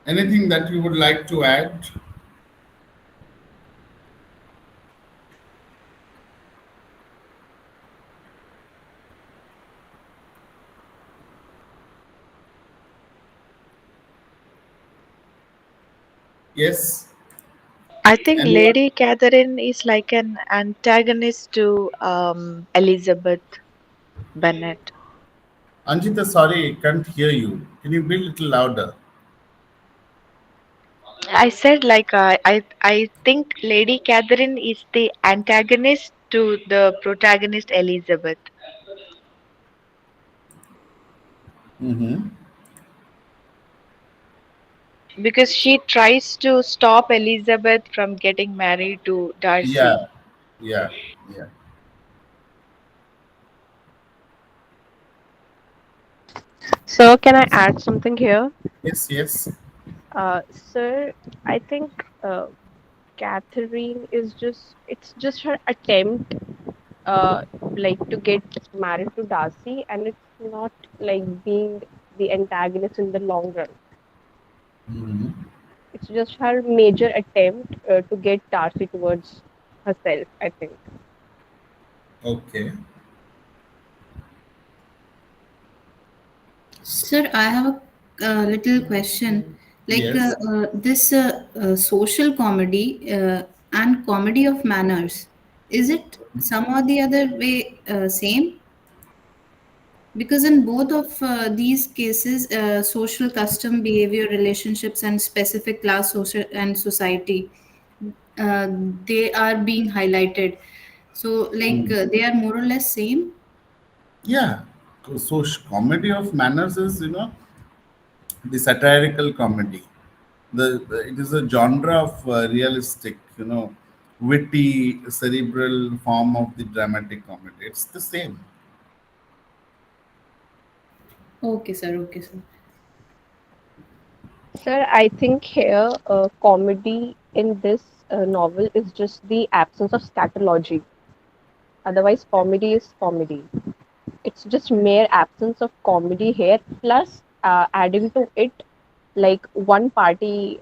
Anything that you would like to add? Yes. I think Anyone? Lady Catherine is like an antagonist to Elizabeth Bennet. Anjita, sorry, I can't hear you. Can you be a little louder? I said like I think Lady Catherine is the antagonist to the protagonist Elizabeth, Mm-hmm. because she tries to stop Elizabeth from getting married to Darcy. Yeah, yeah, yeah. Sir, can I add something here? Yes, yes. Sir, I think uh, Catherine is it's just her attempt, like to get married to Darcy, and it's not like being the antagonist in the long run. Mm-hmm. It's just her major attempt to get Darcy towards herself, I think. Okay. Sir, I have a little question. Like Yes. this social comedy and comedy of manners, is it some or the other way same? Because in both of these cases, social custom, behavior, relationships, and specific class, social and society, uh, they are being highlighted. So, like Mm. they are more or less same. Yeah. So, comedy of manners is, the satirical comedy. It is a genre of realistic, witty, cerebral form of the dramatic comedy. It's the same. Okay, sir. Okay, sir. Sir, I think here comedy in this novel is just the absence of scatology. Otherwise, comedy is comedy. It's just mere absence of comedy here, plus adding to it like one party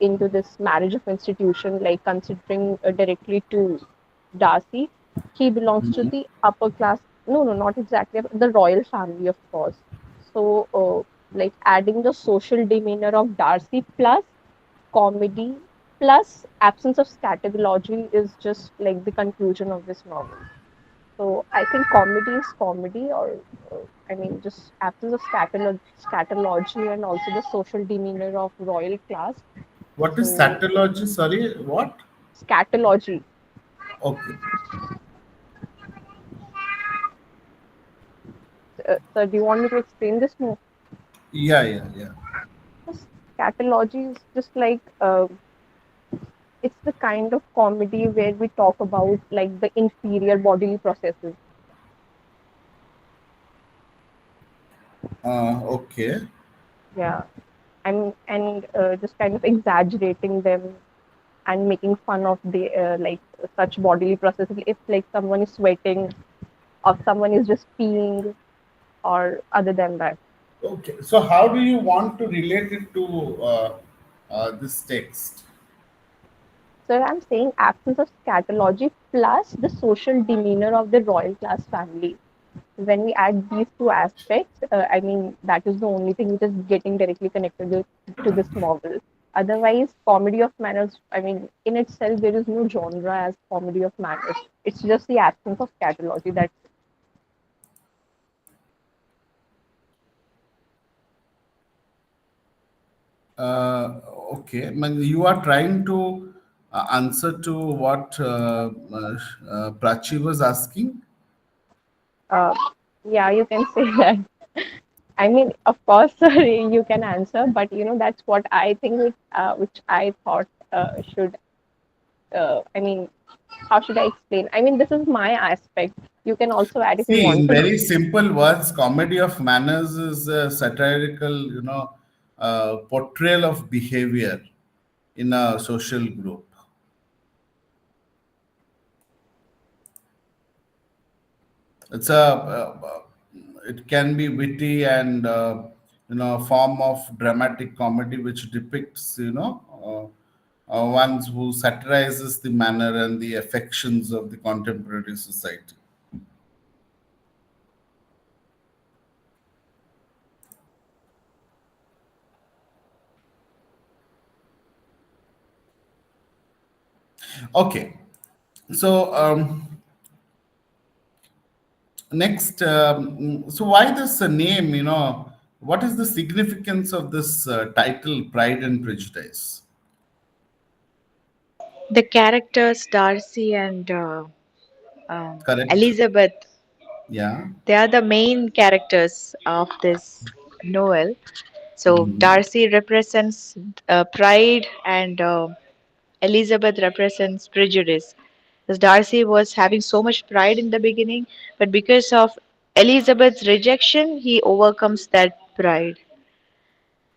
into this marriage of institution, like considering directly to Darcy, he belongs to Mhm. the upper class. No, no, not exactly the royal family, of course. So, like adding the social demeanor of Darcy plus comedy plus absence of scatology is just like the conclusion of this novel. So I think comedy is comedy, or I mean, just absence of scatology and also the social demeanor of royal class. What is So satellology? Sorry, what? scatology. Okay. So do you want me to explain this more? Yeah, yeah, yeah. Scatology is just like It's the kind of comedy where we talk about like the inferior bodily processes. Okay. Yeah, and just kind of exaggerating them and making fun of the like such bodily processes. If like someone is sweating or someone is just peeing or other than that. Okay. So, how do you want to relate it to this text? So I'm saying absence of scatology plus the social demeanor of the royal class family. When we add these two aspects, I mean, that is the only thing which is getting directly connected to this novel. Otherwise, comedy of manners, I mean, in itself, there is no genre as comedy of manners. It's just the absence of scatology. That's Uh, okay. I mean, you are trying to answer to what Prachi was asking. uh, yeah, you can say that. I mean, of course, sorry, you can answer, but that's what I think, which I thought should. I mean, how should I explain? I mean, this is my aspect. You can also add if you See, want in to. very simple words, comedy of manners is a satirical, portrayal of behavior in a social group. It's it can be witty and a form of dramatic comedy which depicts ones who satirizes the manner and the affections of the contemporary society. Okay, so next, so why this name? What is the significance of this title, Pride and Prejudice? The characters Darcy and Correct. Elizabeth, Yeah. they are the main characters of this novel. So Mhm. Darcy represents pride, and Elizabeth represents prejudice. Because Darcy was having so much pride in the beginning, but because of Elizabeth's rejection, he overcomes that pride.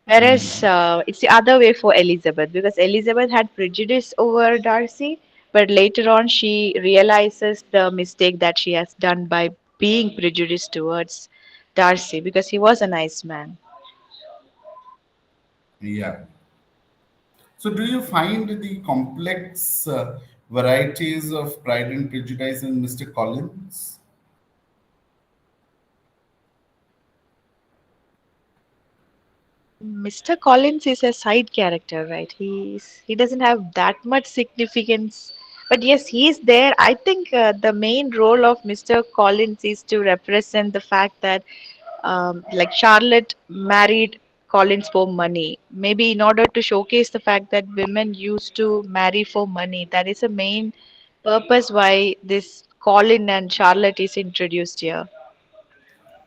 Whereas it's the other way for Elizabeth, because Elizabeth had prejudice over Darcy, but later on she realizes the mistake that she has done by being prejudiced towards Darcy because he was a nice man. Yeah. So, do you find the complex varieties of Pride and Prejudice in Mr. Collins? Mr. Collins is a side character, right? He doesn't have that much significance, but yes, he is there. I think the main role of Mr. Collins is to represent the fact that, like Charlotte married Collins for money. Maybe in order to showcase the fact that women used to marry for money. That is the main purpose why this Colin and Charlotte is introduced here.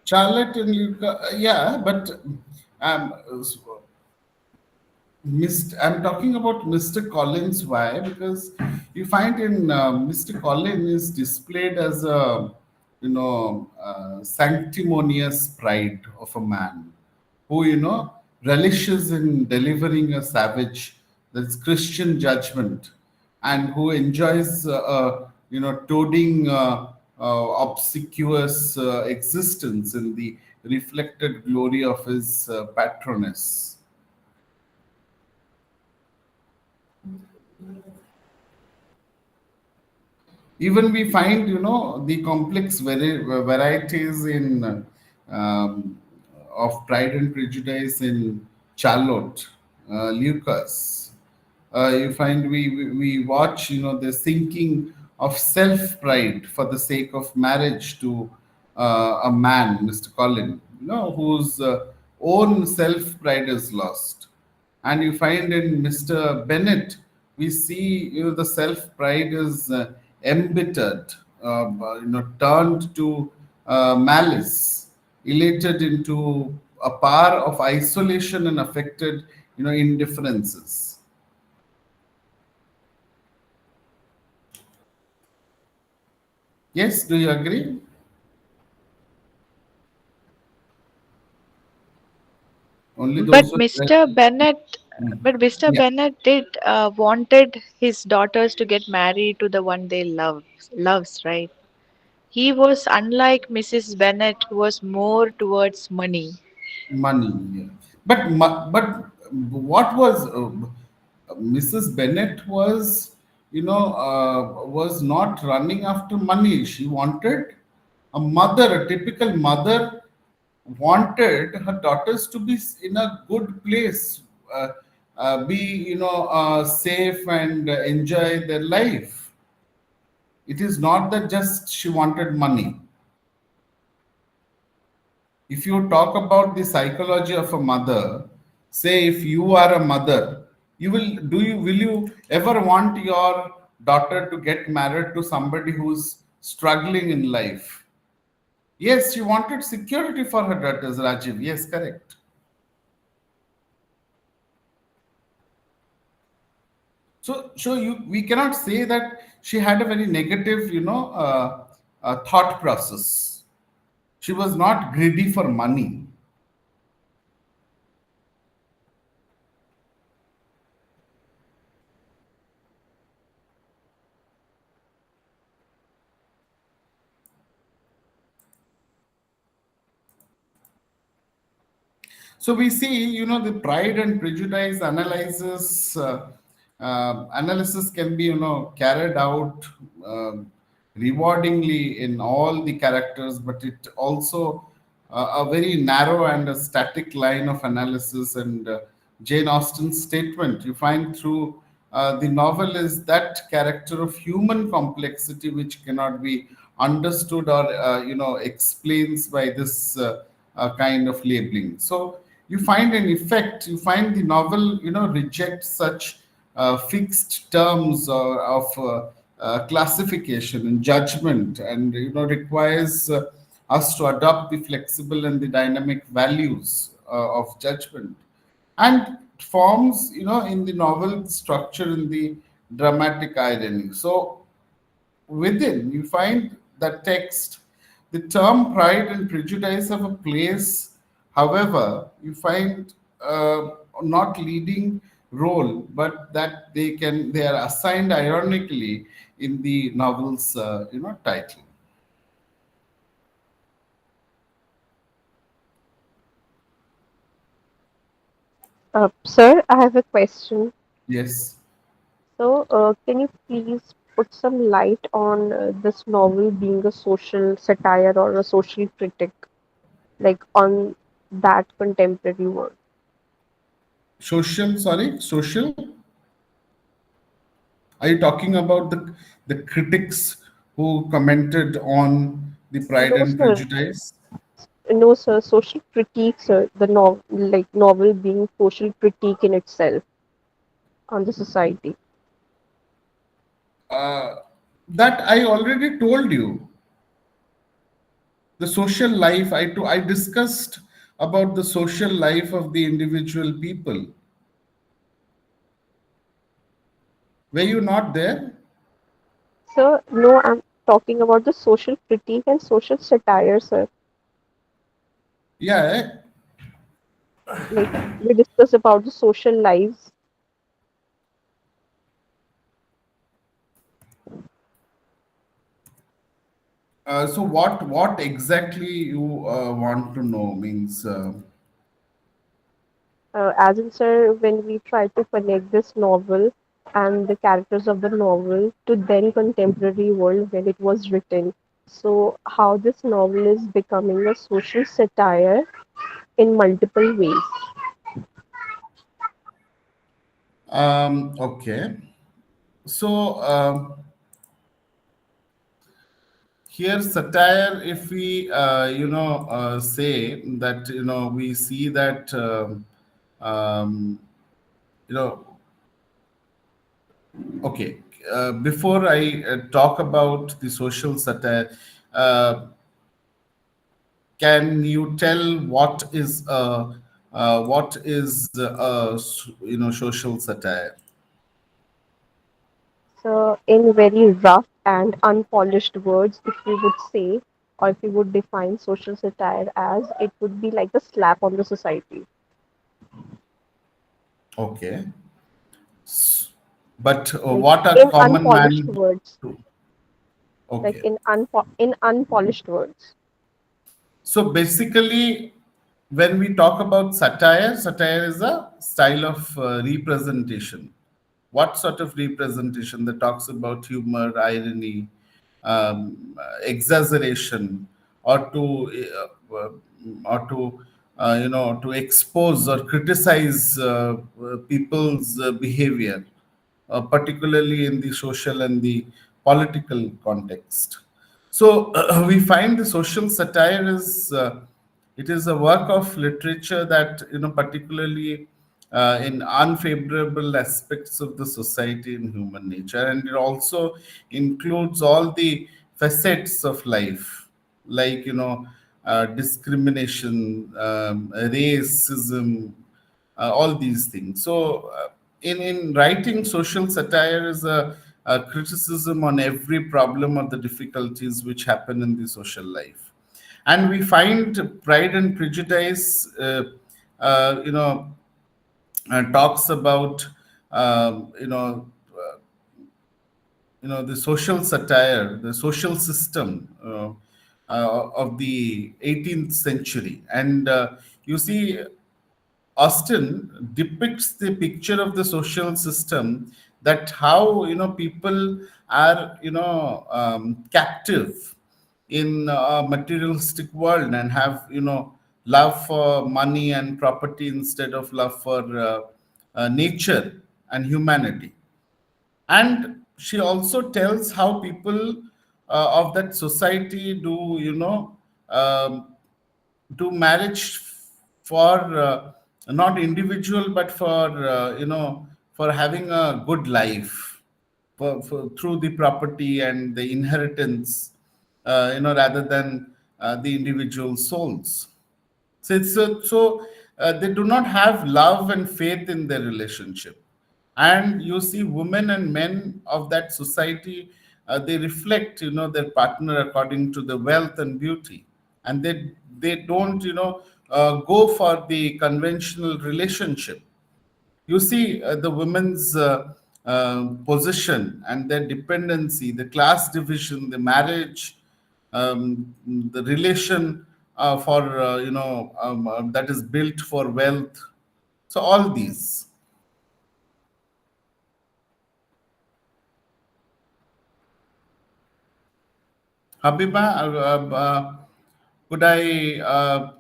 Charlotte and Luca, yeah, but um, I'm talking about Mr. Collins. Why? Because you find in Mr. Collins is displayed as a, sanctimonious pride of a man who, relishes in delivering a savage, that's Christian judgment, and who enjoys, toading obsequious existence in the reflected glory of his patroness. Even we find the complex varieties in of Pride and Prejudice in Charlotte, Lucas. You find we watch the sinking of self pride for the sake of marriage to a man, Mr. Colin, whose own self pride is lost. And you find in Mr. Bennett, we see the self pride is embittered, turned to malice, elated into a power of isolation and affected indifferences. Yes, do you agree? Only But those who Mr. Bennett, but Mr. yeah, Bennett did wanted his daughters to get married to the one they loves, right? He was unlike Mrs. Bennett, who was more towards money. money. Yeah. But what was Mrs. Bennett was, was not running after money. She wanted a mother, a typical mother wanted her daughters to be in a good place, uh, be safe and enjoy their life. It is not that just she wanted money. If you talk about the psychology of a mother, say if you are a mother, will you ever want your daughter to get married to somebody who's struggling in life? Yes, she wanted security for her daughters, Rajiv. Yes, correct. We cannot say that she had a very negative, thought process. She was not greedy for money. So we see, the Pride and Prejudice analysis can be, carried out rewardingly in all the characters, but it also a very narrow and a static line of analysis. And Jane Austen's statement you find through the novel is that character of human complexity which cannot be understood or explains by this kind of labeling. So you find an effect. You find the novel rejects such fixed terms of classification and judgment, and requires us to adopt the flexible and the dynamic values of judgment, and it forms in the novel structure in the dramatic irony. So within you find that text, the term Pride and Prejudice have a place. However, you find not leading role, but that they are assigned ironically in the novel's title. Sir, I have a question. Yes. So, can you please put some light on this novel being a social satire or a social critic, like on that contemporary world? Social. Are you talking about the critics who commented on the Pride No, and sir. Prejudice? No, sir. Social critique, sir. The novel, like novel being social critique in itself on the society. Uh, that I already told you. The social life, I discussed about the social life of the individual people. Were you not there? Sir, no, I'm talking about the social critique and social satire, sir. Yeah. Like we discussed about the social lives. So what exactly you want to know means? As in, sir, when we try to connect this novel and the characters of the novel to then contemporary world when it was written. So how this novel is becoming a social satire in multiple ways. Okay. So here satire, if we say that we see that um, you know okay, before I talk about the social satire, uh, can you tell what is social satire? So in very rough and unpolished words, if we would say, or if we would define social satire as, it would be like a slap on the society. Okay. But Like what a in common unpolished man words, do. like Okay. in unpolished words. So basically, when we talk about satire, satire is a style of representation. What sort of representation that talks about humor, irony, exaggeration, or to expose or criticize people's behavior, particularly in the social and the political context. So we find the social satire is it is a work of literature that particularly in unfavorable aspects of the society and human nature, and it also includes all the facets of life, like discrimination, racism, all these things. So, in writing, social satire is a criticism on every problem or the difficulties which happen in the social life. And we find Pride and Prejudice, uh, you know, talks about, um, you know, the social satire, the social system of the 18th century. And you see, Austin depicts the picture of the social system, that how people are captive in a materialistic world and have love for money and property instead of love for nature and humanity. And she also tells how people of that society do do marriage for not individual, but for for having a good life, through the property and the inheritance, rather than the individual souls. So they do not have love and faith in their relationship. And you see, women and men of that society, they reflect, their partner according to the wealth and beauty, and they don't, go for the conventional relationship. You see the women's position and their dependency, the class division, the marriage, the relation for that is built for wealth. So all these. Habiba, could I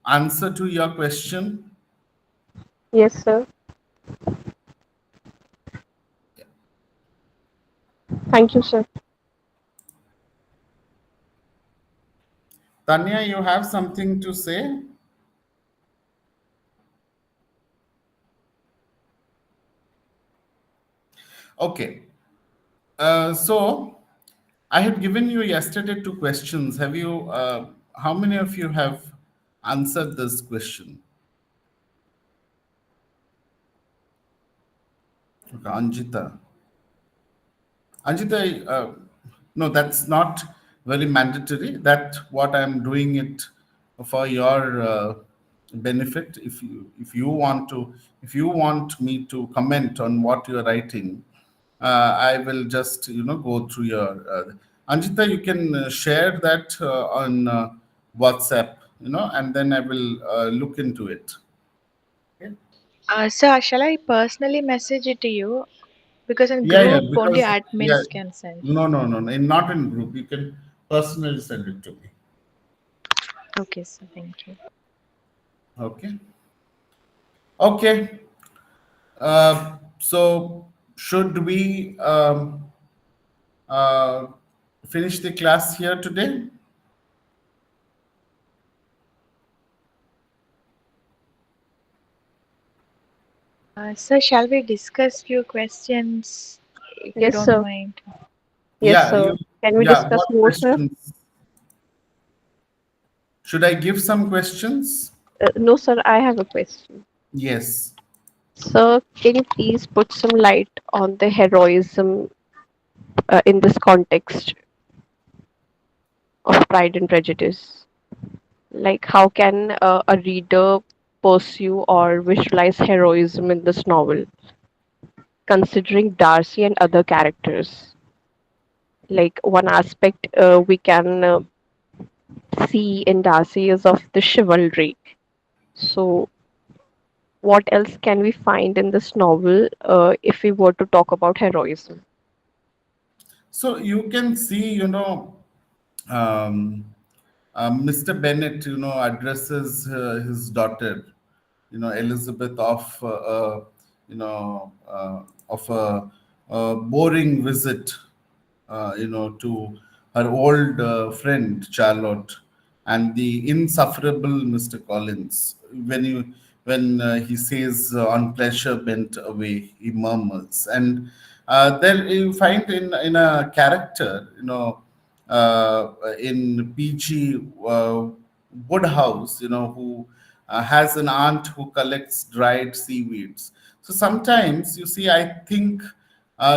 answer to your question? Yes, sir. Thank you, sir. Tanya, you have something to say? Okay. So I had given you yesterday two questions. Have you? How many of you have answered this question? Okay, Anjita. Anjita, no, that's not very mandatory. That what I'm doing it for your benefit. If you want me to comment on what you're writing, I will just go through your. Anjita, you can share that on WhatsApp, and then I will look into it. Okay? Sir, shall I personally message it to you? Because in Yeah, yeah, group only because yeah, admins can send. no, no, no, no, not in group. You can personally send it to me. Okay, sir. Thank you. Okay. Okay. So should we uh, finish the class here today? Sir, shall we discuss few questions if you Yes, don't sir. mind? Yes, Yeah, sir. you. Can we Yeah. discuss What more, sir? questions? Should I give some questions? No, sir. I have a question. Yes. Sir, can you please put some light on the heroism in this context of Pride and Prejudice? Like, how can a reader pursue or visualize heroism in this novel, considering Darcy and other characters? Like, one aspect we can see in Darcy is of the chivalry. So, what else can we find in this novel if we were to talk about heroism? So you can see, um, Mr. Bennet, addresses his daughter, Elizabeth, of a boring visit, to her old friend Charlotte, and the insufferable Mr. Collins. When he says, "On pleasure bent away," he murmurs, and there you find in a character, in PG Woodhouse, who has an aunt who collects dried seaweeds. So sometimes, you see, I think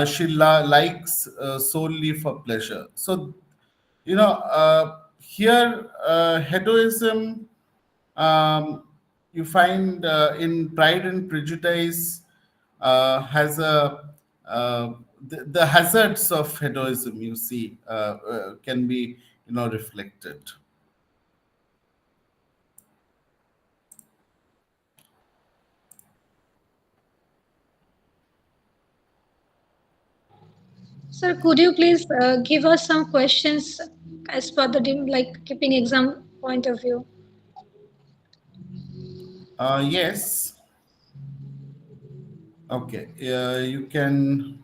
she likes solely for pleasure. So, here hedoism, um, you find in Pride and Prejudice, has the hazards of hedoism, you see, can be, reflected. Sir, could you please give us some questions as per the like keeping exam point of view? Yes. Okay. You can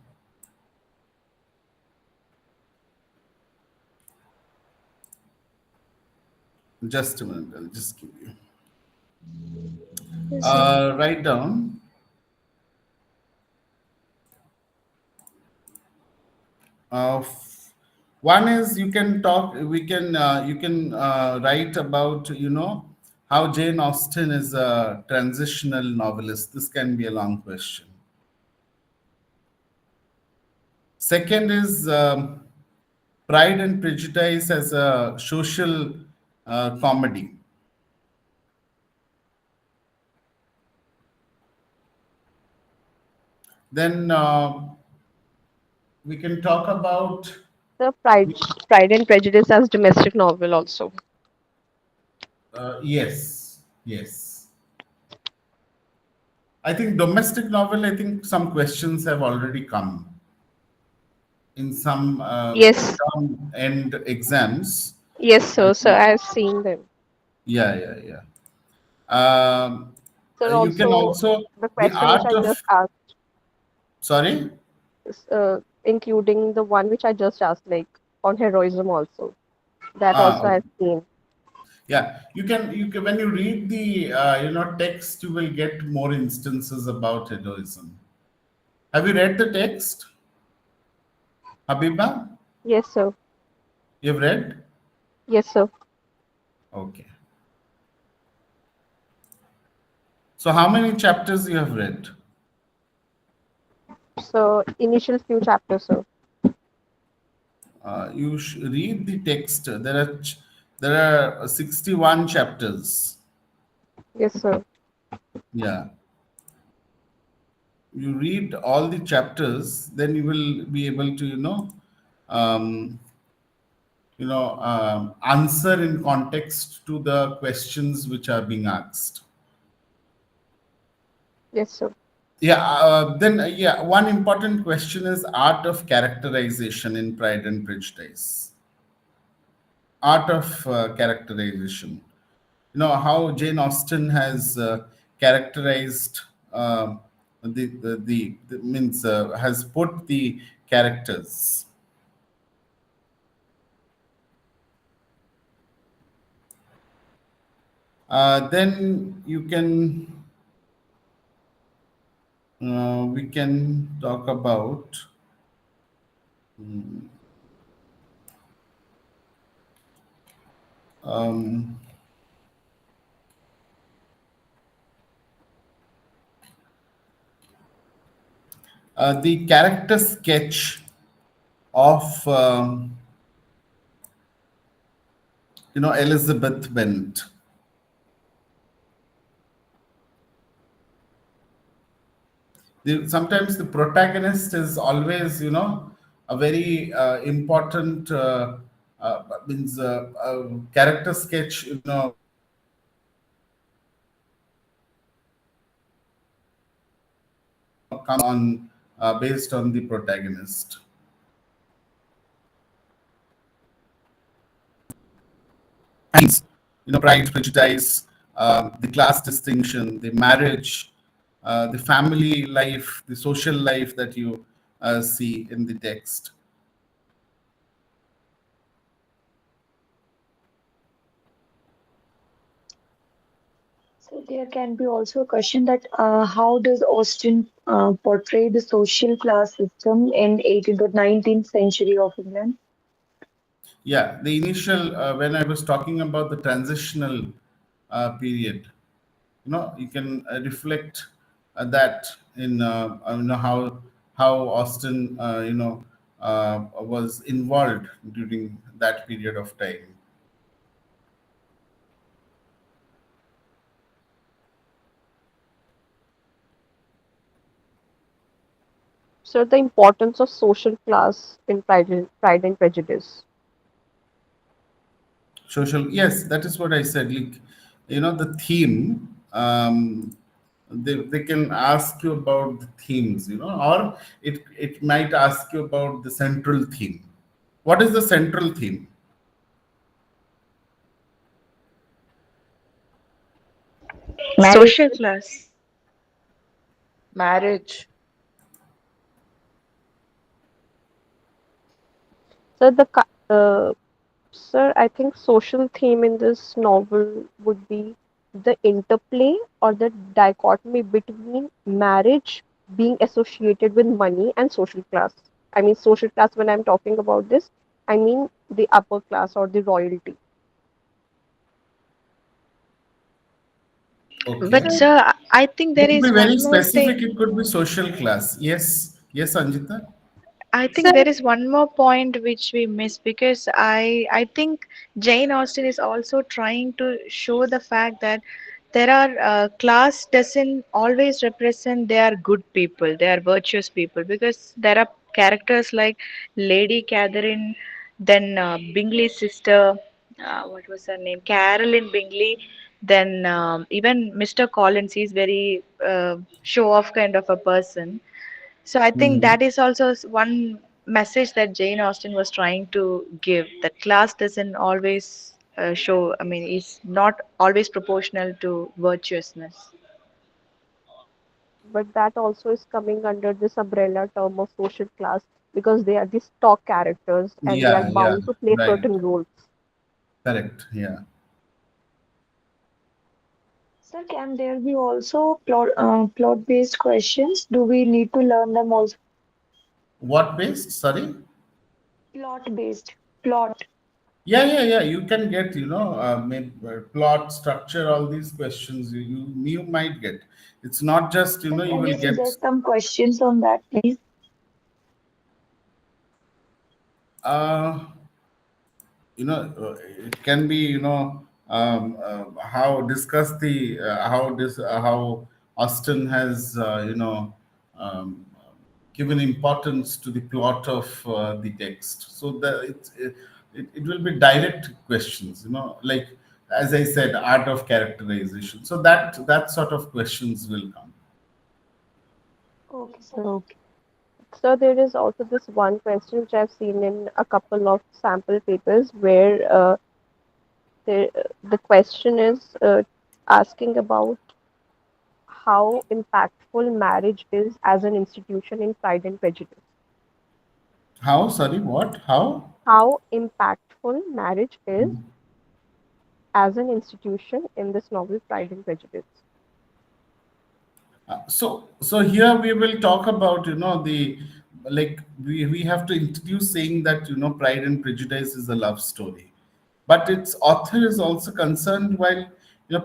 just a minute. I'll just give you. Yes, sir. Write down. One is, you can talk. We can you can write about, how Jane Austen is a transitional novelist. This can be a long question. Second is, Pride and Prejudice as a social comedy. Then we can talk about. The Pride and Prejudice as domestic novel also. Yes, yes. I think domestic novel. I think some questions have already come in some Yes, term end exams. yes, I sir. So think, I've seen them. yeah, yeah, yeah. Sir, You can also also the the question which art I of. just asked, Sorry. including the one which I just asked, like on heroism also. That also Okay. I've seen. Yeah, you can when you read the text, you will get more instances about heroism. Have you read the text, Habiba? Yes, sir. You've read? Yes, sir. Okay. So how many chapters you have read? So initial few chapters, sir. Read the text. There are 61 chapters. Yes, sir. Yeah. You read all the chapters, then you will be able to, um, answer in context to the questions which are being asked. Yes, sir. Yeah. Then, yeah, one important question is art of characterization in Pride and Prejudice. Art of characterization. How Jane Austen has characterized, the means has put the characters. Then you can we can talk about um, the character sketch of Elizabeth Bennet. Sometimes the protagonist is always a very important means character sketch comes on based on the protagonist. And pride, prejudice, the class distinction, the marriage, the family life, the social life that you see in the text. So there can be also a question that how does Austen portray the social class system in 18th or 19th century of England? Yeah, the initial when I was talking about the transitional period, you can reflect that in how Austin was involved during that period of time. So the importance of social class in Pride and Prejudice. Social, yes, that is what I said. Like, the theme. They can ask you about the themes, or it might ask you about the central theme. What is the central theme? Marriage. Social class. Marriage. So sir, I think social theme in this novel would be the interplay or the dichotomy between marriage being associated with money and social class. I mean, social class, when I'm talking about this, I mean the upper class or the royalty. But Okay. So, sir, I think It there could be is very one more specific. thing. It could be social class. Yes, yes, Anjita. I sir, think there is one more point which we missed because I think Jane Austen is also trying to show the fact that there are class doesn't always represent they are good people, they are virtuous people, because there are characters like Lady Catherine, then Bingley's sister, what was her name, Caroline Bingley, then even Mr. Collins, he's very show off kind of a person. So I think Mhm. that is also one message that Jane Austen was trying to give, that class doesn't always show, I mean, it's not always proportional to virtuousness. but that also is coming under this umbrella term of social class because they are the stock characters and they are Yeah, yeah, bound to play right. certain roles. Correct. Yeah. Sir, can there be also plot-based questions? Do we need to learn them also? What based? Sorry. Plot-based. Plot. Yeah, yeah, yeah. You can get, plot, structure, all these questions you might get. It's not just, Sir, you can you will get. suggest some questions on that, please? Uh, it can be how discuss the how Austin has um, given importance to the plot of the text, so that it will be direct questions, like, as I said, art of characterization, so that sort of questions will come. Okay, sir. Okay. So there is also this one question which I've seen in a couple of sample papers where the question is asking about how impactful marriage is as an institution in Pride and Prejudice. How, sorry, what, how? How impactful marriage is as an institution in this novel, Pride and Prejudice. So here we will talk about, the, like, we have to introduce saying that, Pride and Prejudice is a love story, but its author is also concerned while,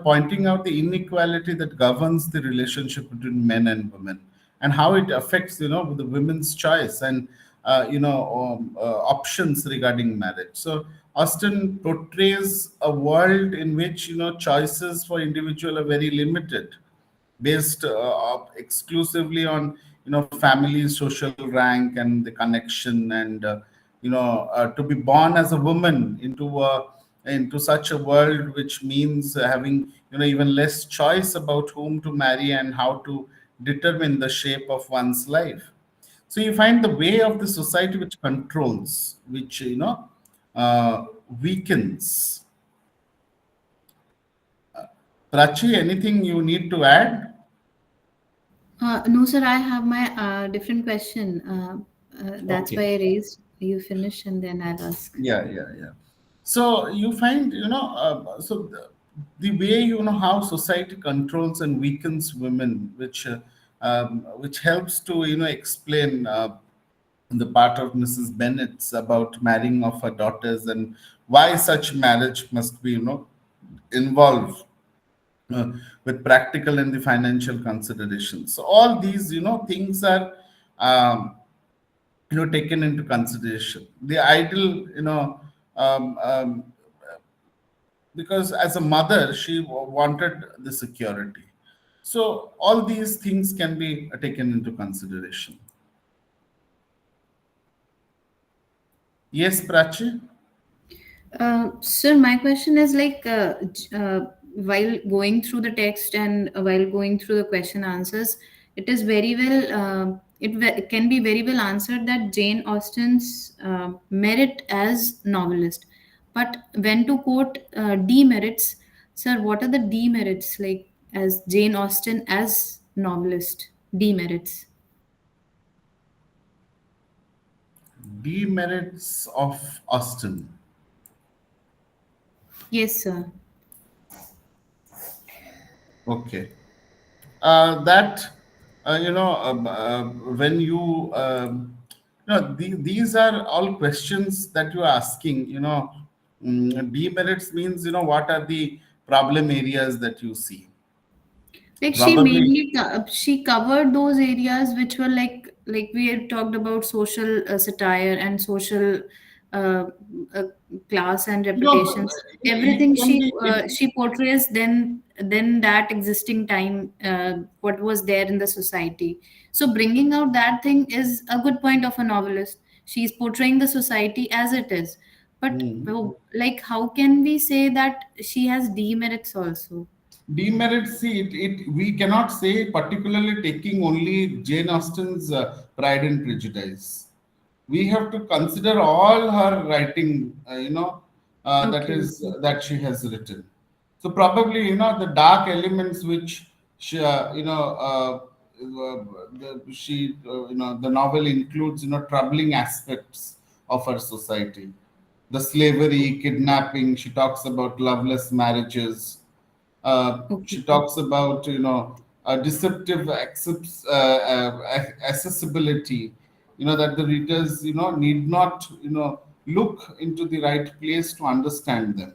pointing out the inequality that governs the relationship between men and women, and how it affects, the women's choice, and options regarding marriage. So Austen portrays a world in which choices for individual are very limited, based exclusively on family's social rank and the connection, and to be born as a woman into such a world, which means having even less choice about whom to marry and how to determine the shape of one's life. So you find the way of the society which controls, which uh, weakens. Prachi, anything you need to add? No, sir, I have my different question. That's why Okay. I raised. You finish and then I'll ask. Yeah, yeah, yeah. So you find, the way how society controls and weakens women, which helps to explain the part of Mrs. Bennett's about marrying of her daughters, and why such marriage must be involved uh, with practical and the financial considerations. So all these things are um, taken into consideration. The ideal because as a mother she wanted the security. So all these things can be taken into consideration. Yes, Prachi. Sir, my question is like while going through the text and while going through the question answers, it is very well, it can be very well answered that Jane Austen's merit as novelist. But when to quote demerits, sir, what are the demerits like as Jane Austen as novelist? Demerits. Demerits of Austen. Yes, sir. Okay. That when these are all questions that you are asking. Demerits means what are the problem areas that you see. Like she Probably. mainly she covered those areas which were like we had talked about social satire and social uh, uh, class and reputations. It Everything can be. she portrays then that existing time what was there in the society. So bringing out that thing is a good point of a novelist. She's portraying the society as it is. But Hmm. like how can we say that she has demerits also? Demerits, see, we cannot say particularly taking only Jane Austen's Pride and Prejudice. We have to consider all her writing, Okay. that she has written. So probably, the dark elements which she, the novel includes, troubling aspects of her society, the slavery, kidnapping. She talks about loveless marriages. Okay, She sir. talks about deceptive accessibility. That the readers need not look into the right place to understand them.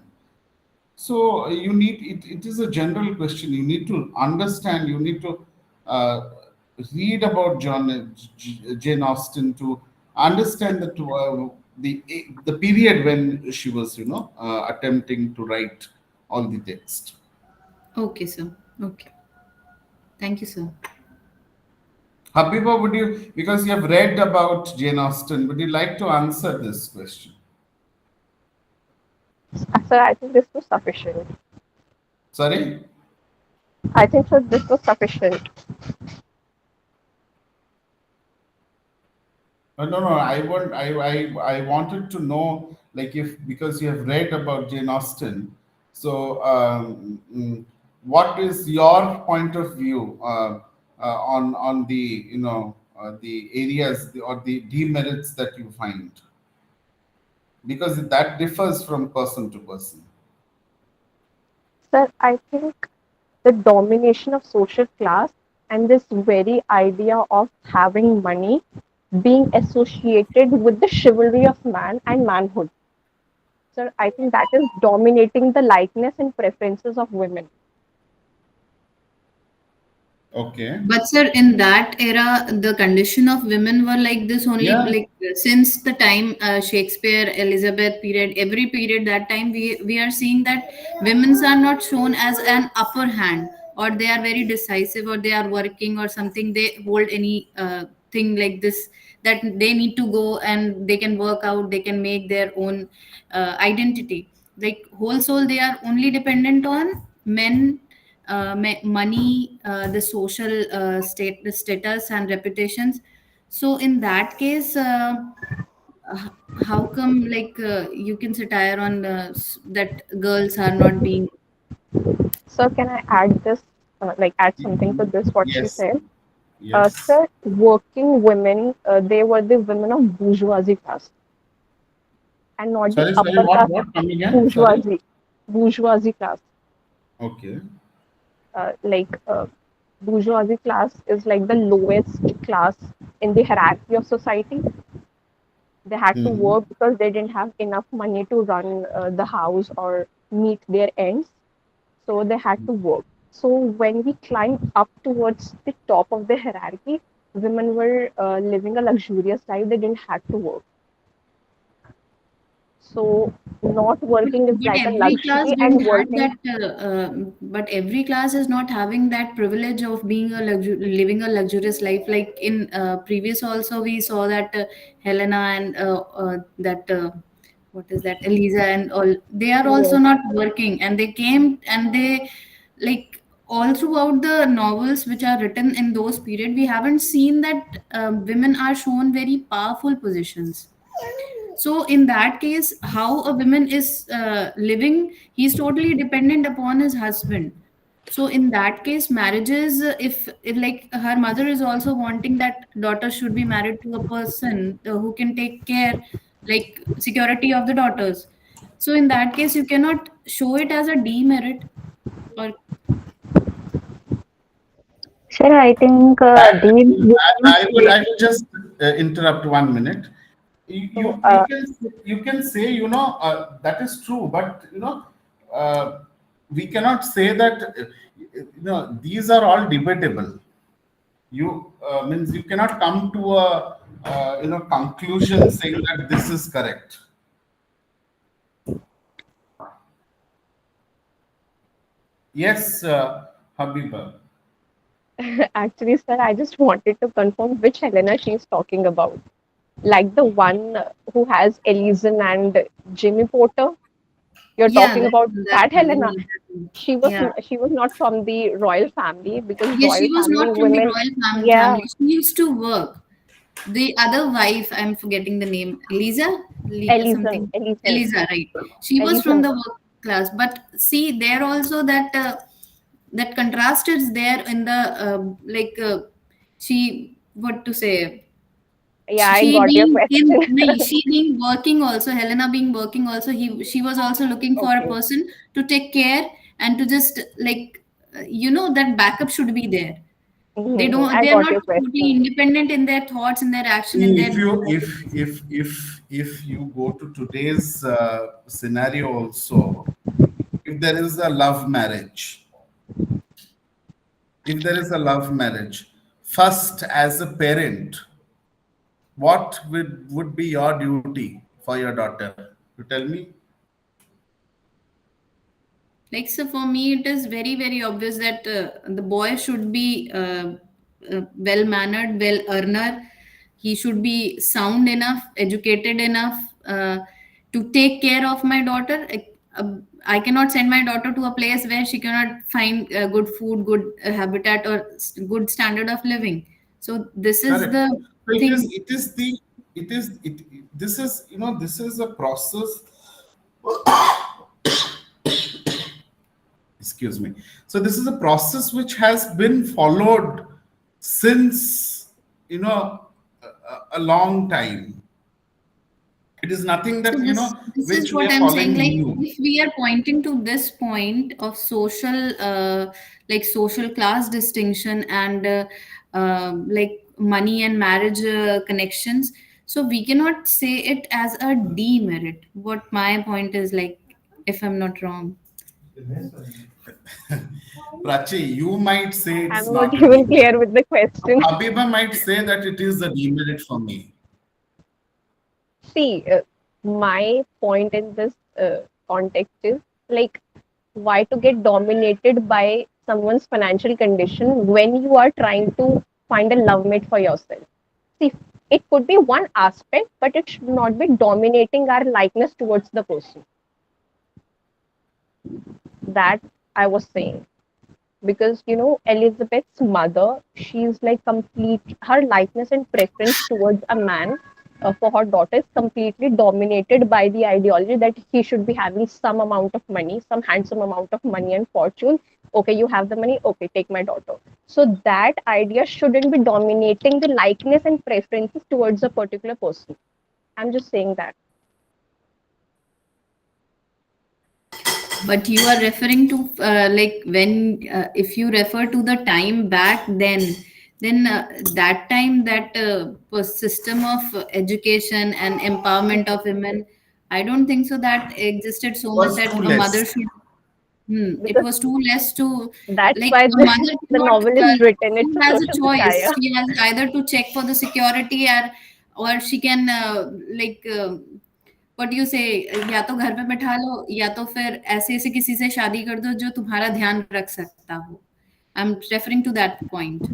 So you need it is a general question. You need to understand. You need to uh, read about Jane Austen to understand that the period when she was attempting to write all the text. Okay, sir. Okay. Thank you, sir. Habiba, would you, because you have read about Jane Austen, would you like to answer this question? Sir, I think this was sufficient. Sorry? I think so. This was sufficient. No, no. I wanted to know, like, if because you have read about Jane Austen, so what is your point of view on the the areas or the demerits that you find, because that differs from person to person. Sir, I think the domination of social class and this very idea of having money being associated with the chivalry of man and manhood. Sir, I think that is dominating the likeness and preferences of women. Okay. But sir, in that era, the condition of women were like this only, Yeah. like since the time Shakespeare, Elizabeth period, every period that time we are seeing that women's are not shown as an upper hand, or they are very decisive, or they are working or something. They hold any thing like this, that they need to go and they can work out, they can make their own identity. Like whole soul, they are only dependent on men, money, the social the status and reputations. So in that case, how come like you can satire on that girls are not being. So can I add this, add something to this, what she Yes. said? Yes. Sir, working women, they were the women of bourgeoisie class and not the Sorry, sorry. upper What? caste What? Come again. Sorry. bourgeoisie, bourgeoisie class. Okay. Uh, like uh, Bourgeoisie class is like the lowest class in the hierarchy of society. They had to Hmm. work because they didn't have enough money to run the house or meet their ends. So they had to work. So when we climbed up towards the top of the hierarchy, women were living a luxurious life. They didn't have to work. So not working is But like a every class luxury, didn't and have working. that. But every class is not having that privilege of being living a luxurious life. Like in previous, also we saw that Helena and that what is that, Eliza and all. They are also Yes. not working, and they came and they, like, all throughout the novels which are written in those period, we haven't seen that women are shown very powerful positions. So in that case, how a woman is living, he's totally dependent upon his husband. So in that case, marriages, if like her mother is also wanting that daughter should be married to a person who can take care, like security of the daughters. So in that case, you cannot show it as a demerit. Or Sure, I think Dean would not I say. will just interrupt 1 minute. So You can say, that is true, but uh, we cannot say that, these are all debatable. You means you cannot come to a conclusion saying that this is correct. Yes, Habiba. actually, sir, I just wanted to confirm which Helena she's talking about. Like the one who has Elysian and Jimmy Porter. You're yeah, talking about that that one, Helena. that one. She was Yeah. she was not from the royal family because Yes, royal she was family not from the women, royal yeah, family. She used to work. The other wife, I'm forgetting the name, Lisa, Elysian, something, Elysian, Eliza, right? She was from Elysian. the work class, but see, there also that that contrast is there in the she, what to say, Yeah, I she got your being in, question. no, she being working also, Helena being working also, she was also looking for a Okay. person to take care and to just like that backup should be there. They Hmm, don't, I they are got not your totally question. independent in their thoughts, in their action, in See, their if you if you go to today's scenario also, if there is a love marriage, if there is a love marriage, first as a parent, what would be your duty for your daughter? You tell me. like. So for me, it is very very obvious that the boy should be well mannered, well earner. He should be sound enough, educated enough to take care of my daughter. I cannot send my daughter to a place where she cannot find good food, good habitat, or good standard of living. So this is Correct. the So thing. it is the it is it this is this is a process. Excuse me. So this is a process which has been followed since a long time. It is nothing So that this is which we what are I'm saying. following Like new. if we are pointing to this point of social, like social class distinction and like money and marriage connections, so we cannot say it as a demerit. What my point is, like, if I'm not wrong. Prachi, you might say it's I'm not not a even demerit. clear with the question. Habiba might say that it is a demerit for me. See, my point in this context is like why to get dominated by someone's financial condition when you are trying to find a love mate for yourself. See, it could be one aspect, but it should not be dominating our likeness towards the person. That I was saying. Because Elizabeth's mother, she's like complete, her likeness and preference towards a man for her daughter is completely dominated by the ideology that he should be having some amount of money, some handsome amount of money and fortune. Okay, you have the money, okay, take my daughter. So that idea shouldn't be dominating the likeness and preferences towards a particular person. I'm just saying that. But you are referring to like when if you refer to the time back then that time that was system of education and empowerment of women, I don't think so that existed so much Was that too a mother less. should. It Because was too less to, that's like, why a mother the cannot, novel is written. she It's a has a social choice. satire. She has either to check for the security, or she can like what you से, या तो घर पे बैठा लो या तो फिर ऐसे ऐसे किसी से शादी कर दो जो तुम्हारा ध्यान रख सकता हो. I am referring to that point.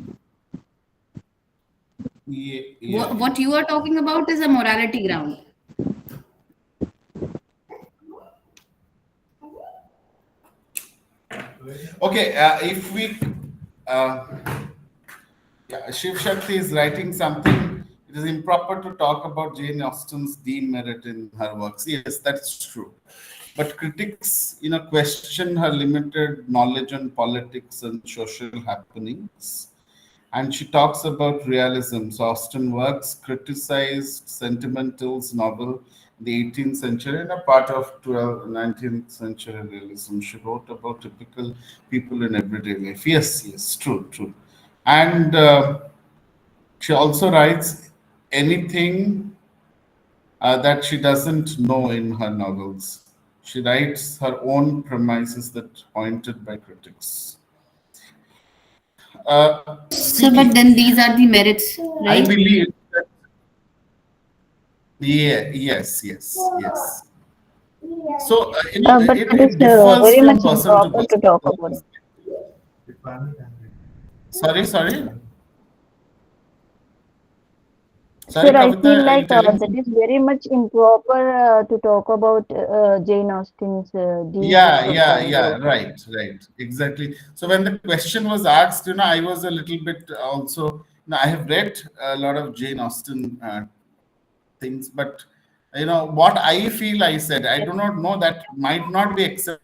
Yeah, yeah, yeah. What you are talking about is a morality ground. Okay, if we, uh, yeah, Shiv Shakti is writing something. It is improper to talk about Jane Austen's demerit in her works. Yes, that's true. But critics, question her limited knowledge on politics and social happenings. And she talks about realism. So Austen works criticized sentimental's novel, the 18th century, and a part of 12th, 19th century realism. She wrote about typical people in everyday life. Yes, yes, true, true. And she also writes anything that she doesn't know in her novels. She writes her own premises that pointed by critics. So but See, then these are the merits, I right? believe that, yeah, yes, yes, yes. So, But it, that is it differs very from much person to improper to person. talk about. Sorry, sorry, sorry, Sir, I feel Kavita, are you like telling that is something? very much improper to talk about Jane Austen's demerits Yeah, of yeah, her yeah, work. right, right, exactly. So when the question was asked, I was a little bit also, I have read a lot of Jane Austen things, but what I feel I said, I do not know that might not be accepted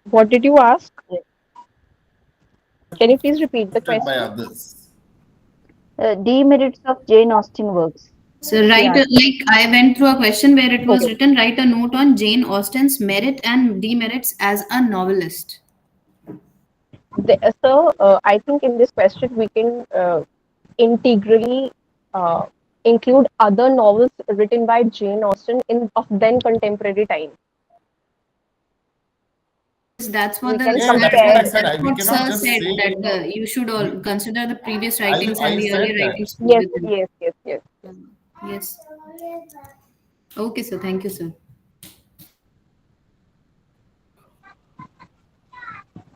What did you ask? Uh, Can you please repeat the by question? others. Demerits of Jane Austen works. So She write asked. like I went through a question where it was Okay. written, write a note on Jane Austen's merit and demerits as a novelist. I think in this question we can integrally uh, include other novels written by Jane Austen in of then contemporary time. Yes, that's what We the can Yeah, that's that's what what compare. I said. that's We what cannot Sir just said, say, that you should all we, consider the previous I, writings and I the earlier said that. writings Yes, within. yes, yes, yes. Yes. Okay, sir. Thank you, sir.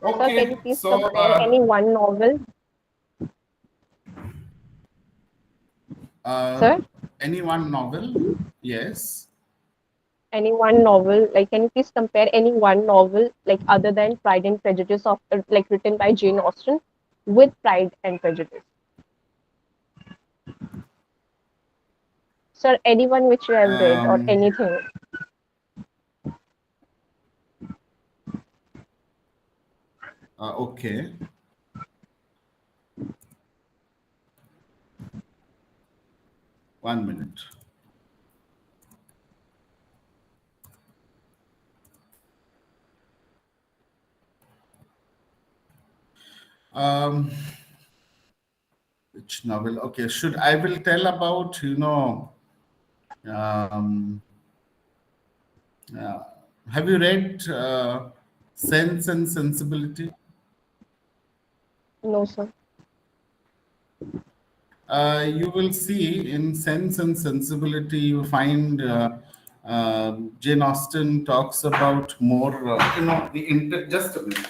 Sir, can you Okay, please so compare any one novel? uh, Sir, any one novel? Yes. any one novel? Like, can you please compare any one novel, like other than Pride and Prejudice, of like written by Jane Austen, with Pride and Prejudice? Sir, anyone which you have read or Um, anything. okay. One minute. Um, which novel? Okay, should I will tell about um, yeah. Have you read Sense and Sensibility? No, sir. You will see in Sense and Sensibility, you find Jane Austen talks about more, just a minute.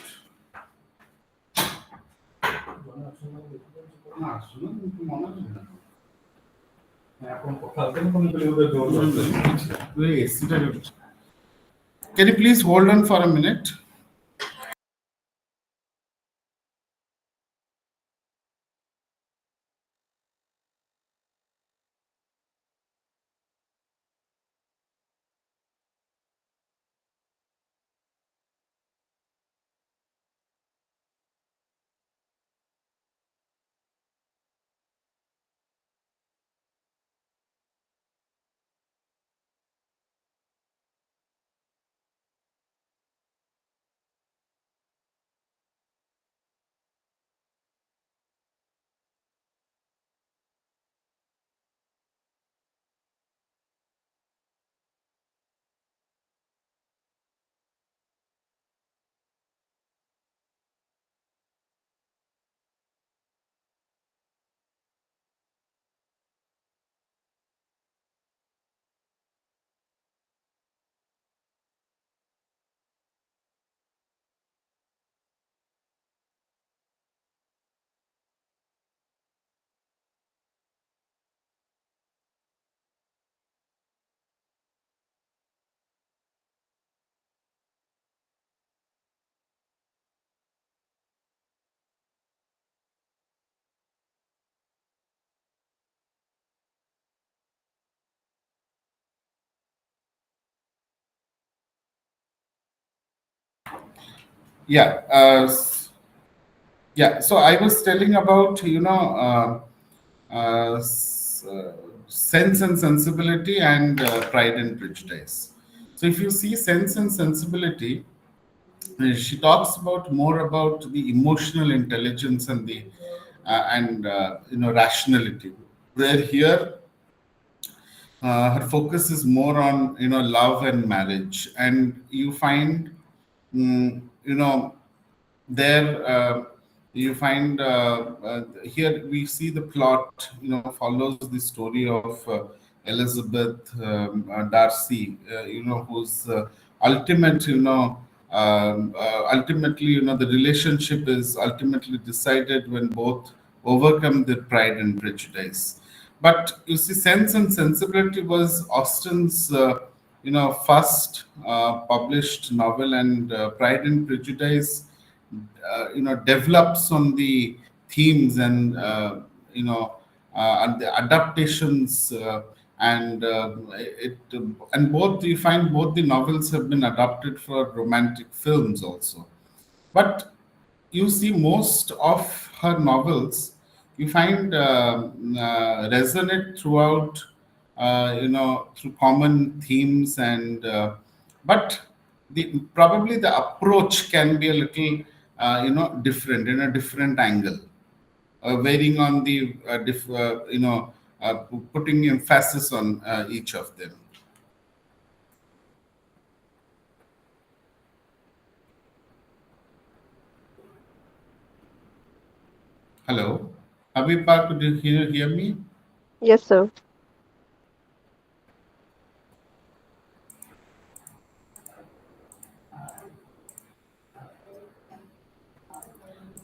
Can you please hold on for a minute? Yeah. Yeah. So I was telling about, Sense and Sensibility and Pride and Prejudice. So if you see Sense and Sensibility, she talks about more about the emotional intelligence and the rationality. Where here her focus is more on love and marriage, and you find you know there you find here we see the plot follows the story of Elizabeth Darcy, whose ultimate ultimately the relationship is ultimately decided when both overcome their pride and prejudice. But you see, Sense and Sensibility was Austen's first published novel, and Pride and Prejudice develops on the themes and and the adaptations, it and both you find both the novels have been adapted for romantic films also. But you see most of her novels you find resonate throughout through common themes, and but the probably the approach can be a little different, in a different angle, varying on the putting emphasis on each of them. Hello, Habiba, could you hear me? Yes, sir.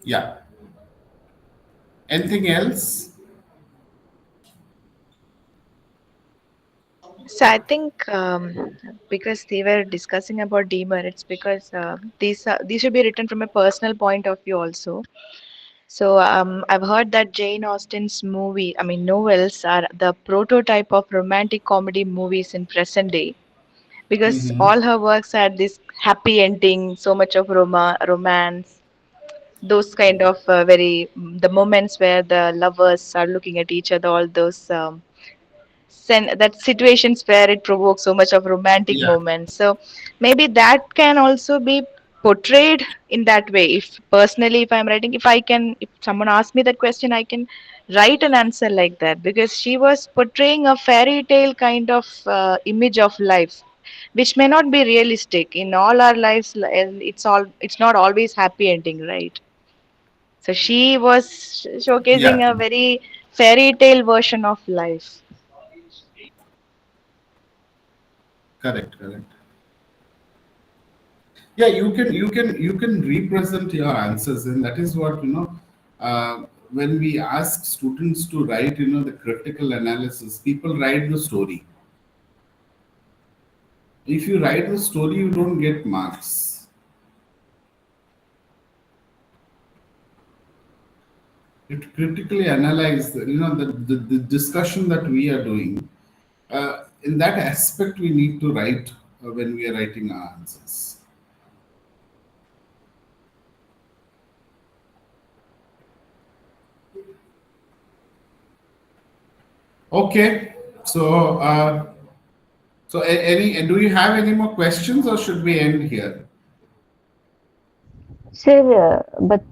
Yeah. Anything else? So I think because they were discussing about demerits, because these should be written from a personal point of view also. So I've heard that Jane Austen's novels are the prototype of romantic comedy movies in present day, because Hmm. all her works had this happy ending, so much of romance, those kind of the moments where the lovers are looking at each other, all those that situations where it provokes so much of romantic Yeah. moments. So maybe that can also be portrayed in that way. If personally, if I'm writing, if someone asks me that question, I can write an answer like that, because she was portraying a fairy tale kind of image of life, which may not be realistic in all our lives. It's not always happy ending, right? So she was Yeah, showcasing a very fairy tale version of life. correct, correct. Yeah, you can represent your answers, and that is what when we ask students to write, the critical analysis, people write the story. If you write the story, you don't get marks. It critically analyze the discussion that we are doing. In that aspect, we need to write when we are writing our answers. Okay, so any do you have any more questions, or should we end here? Sir, but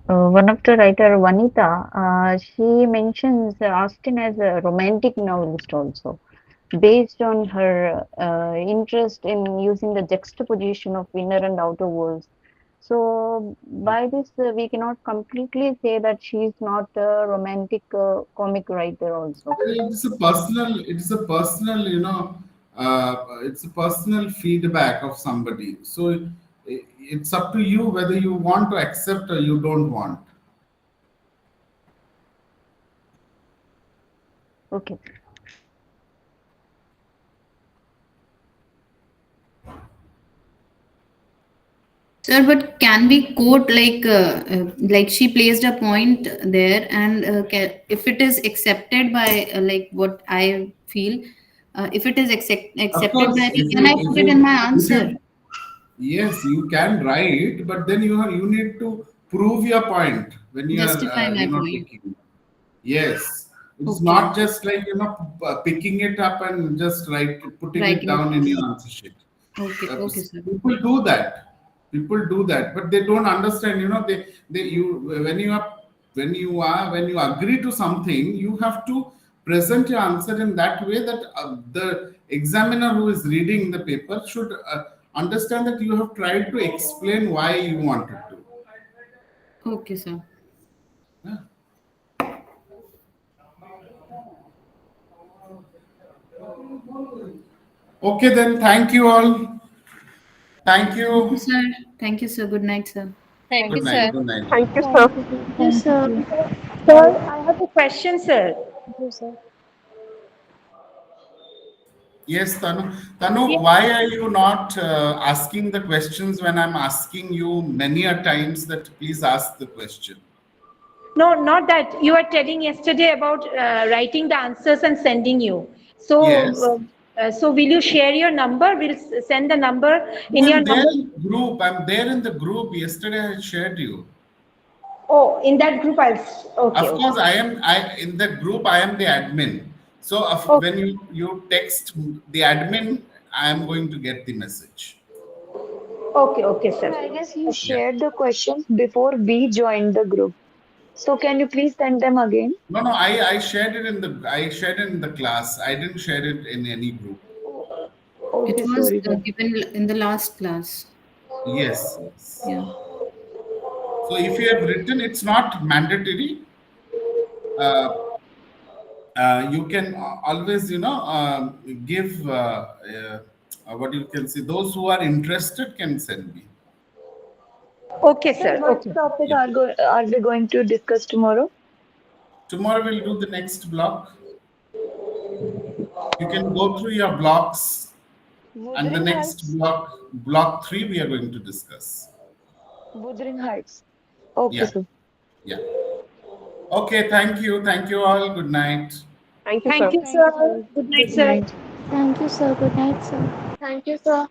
one of the writer, Vanita, she mentions Austen as a romantic novelist also, based on her interest in using the juxtaposition of inner and outer worlds. So, by this, we cannot completely say that she is not a romantic comic writer also. It's a personal, it's a personal feedback of somebody. So it's up to you whether you want to accept or you don't want. Okay. Sir, but can we quote like she placed a point there, and if it is accepted by like what I feel, if it is Of accepted course, by me, can I put it in my if answer? you yes, you can write, but then you need to prove your point when you are Justify my point. taking. Yes, it's Okay, not just like picking it up and just putting it writing it down in your down. answer sheet. Okay, okay, sir. People do that. People do that, but they don't understand. They you when you agree to something, you have to present your answer in that way that the examiner who is reading the paper should understand that you have tried to explain why you wanted to. Okay, sir. Yeah. Okay, then. Thank you all. Thank Thank you, you. sir. Thank you, sir. Good night, sir. Thank you, Good sir. night. Good night. Thank you, sir. Thank you, sir. Yes, Thank sir. you. Sir, I have a question, sir. Thank you, sir. Yes, Tanu. Tanu, Yes. why are you not asking the questions when I'm asking you many a times that please ask the question? No, not that. You were telling yesterday about writing the answers and sending you. Yes. So will you share your number? We'll send the number in your I'm there number. in the group. I'm there in the group. Yesterday I shared you. Oh, in that group, okay, Of okay. course, I in the group I am the admin. So Oh, when you text the admin, I am going to get the message. okay, okay, Sir, sir. I guess you Yeah. shared the questions before we joined the group. So can you please send them again? No, no, I shared it in the class. I didn't share it in any group. It Okay, was sorry, sir. given in the last class. Yes, yes. Yeah. So if you have written, it's not mandatory. Uh, you can always, give what you can see. Those who are interested can send me. Okay, Sir, sir. what Okay. topic Yeah. are we going to discuss tomorrow? Tomorrow we'll do the next block. You can go through your blocks, and the Wuthering next Heights. block three, we are going to discuss. Wuthering Heights. Okay, Yeah, sir. yeah. Okay, thank you all. Good night. Thank you, Thank sir. you, Thank sir. you, sir. Good night, Good sir. night. Thank you, sir. Good night, sir. Thank you, sir.